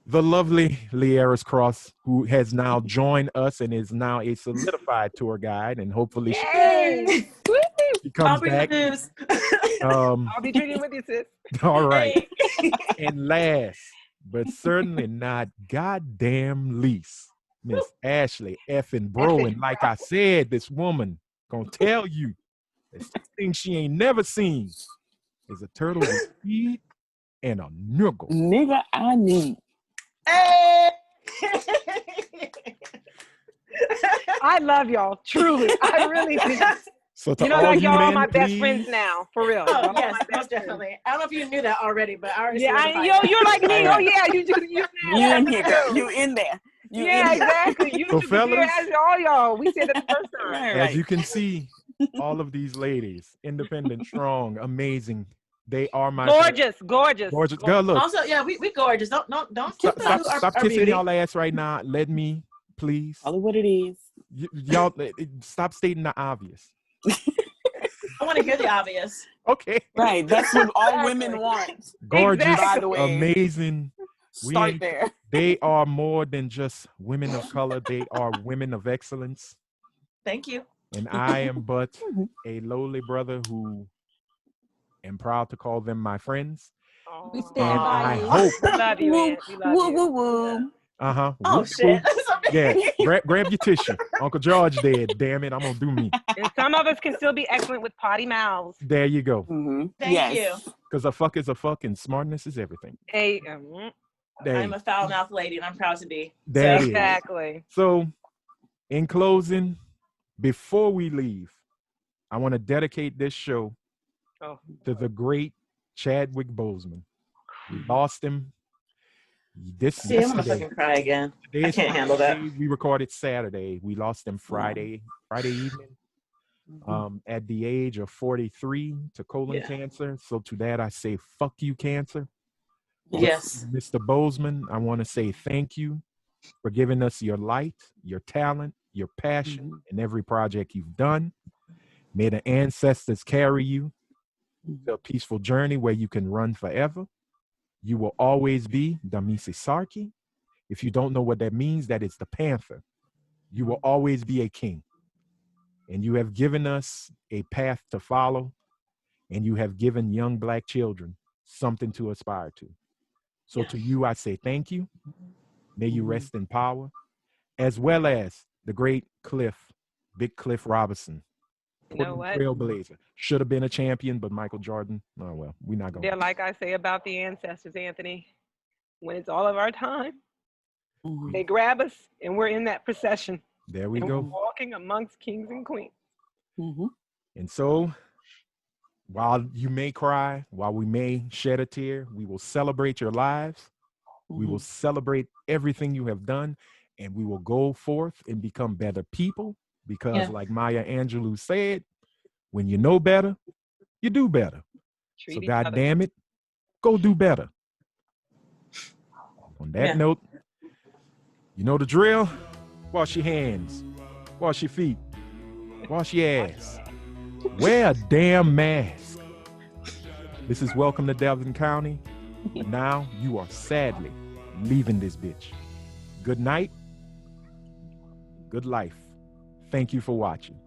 A: the lovely Liaris Cross, who has now joined us and is now a solidified tour guide, and hopefully she comes
F: I'll bring
A: back.
F: the booze.
E: I'll be drinking with you, sis.
A: All right.
F: Hey.
A: And last, but certainly not goddamn least, Miss Ashley effing bro. And like I said, this woman gonna tell you that thing she ain't never seen is a turtle with feet and a niggle.
B: Nigga, I need.
F: Hey.
E: I love y'all, truly. I really do.
A: So to
E: You know,
A: all
E: like
A: you
E: y'all are
A: men,
E: my best
A: please,
E: friends now, for real.
F: Oh,
E: Y'all
F: yes,
E: my best
F: most
E: friends.
F: definitely. I don't know if you knew that already, but I already
E: Yeah,
F: solidified
E: yo,
F: that.
E: you're like me.
A: All
E: Oh
A: right.
E: yeah, you
B: You in here, girl. You in there. You
E: yeah,
B: in there.
E: exactly. You
A: So
E: took the beer
A: fellas,
E: as all y'all. We said it the first time.
B: Right,
A: as
B: right.
A: you can see, all of these ladies, independent, strong, amazing, they are my
E: Gorgeous.
A: gorgeous. Girl, look,
F: Also, yeah, we gorgeous. Don't
A: stop,
F: dilute
A: stop
F: our
A: kissing
F: beauty.
A: y'all ass right now. Let me, please.
B: Call it what it is.
A: Y'all, stop stating the obvious.
F: I want to hear the obvious.
A: Okay.
B: Right. That's what all women want.
A: Gorgeous,
B: By the way.
A: amazing.
B: Start there.
A: They are more than just women of color. They are women of excellence.
F: Thank you.
A: And I am but a lowly brother who am proud to call them my friends.
D: We
E: Oh,
D: stand
A: And
D: by
A: I
D: you.
A: hope,
E: we love you, Aunt. We love
B: Woo,
E: you.
B: woo, woo.
F: Oh
A: whoop,
F: shit.
A: whoop. Yeah, grab your tissue. Uncle George dead. Damn it, I'm gonna do me.
E: And some of us can still be excellent with potty mouths.
A: There you go.
F: Thank you.
A: Because a fuck is a fuck and smartness is everything.
E: Hey,
F: I'm a foul mouth lady, and I'm proud to be.
A: That is.
E: exactly.
A: So, in closing, before we leave, I want to dedicate this show to the great Chadwick Boseman. We lost him
F: See, I'm gonna fucking cry again. I can't handle that.
A: We recorded Saturday. We lost him Friday evening. At the age of 43 to colon cancer. So to that I say, fuck you, cancer.
F: Yes.
A: Mr. Boseman, I want to say thank you for giving us your light, your talent, your passion in every project you've done. May the ancestors carry you to a peaceful journey where you can run forever. You will always be Damisi Sarki. If you don't know what that means, that is the panther. You will always be a king. And you have given us a path to follow. And you have given young Black children something to aspire to. So to you, I say thank you. May you rest in power. As well as the great Big Cliff Robinson.
E: You know what?
A: Trailblazer. Should have been a champion, but Michael Jordan, oh well, we're not going.
E: They're like I say about the ancestors, Anthony. when it's all of our time,
B: Mhm.
E: they grab us and we're in that procession.
A: There we
E: and
A: go.
E: We're walking amongst kings and queens.
B: Mhm.
A: And so, while you may cry, while we may shed a tear, we will celebrate your lives. We will celebrate everything you have done, and we will go forth and become better people. Because, like Maya Angelou said, when you know better, you do better.
E: Treat
A: So,
E: each
A: God
E: other.
A: damn it, go do better. On that note, you know the drill. Wash your hands, wash your feet, wash your ass. Wear a damn mask. This is Welcome to Devon County. But now you are sadly leaving this bitch. Good night. Good life. Thank you for watching.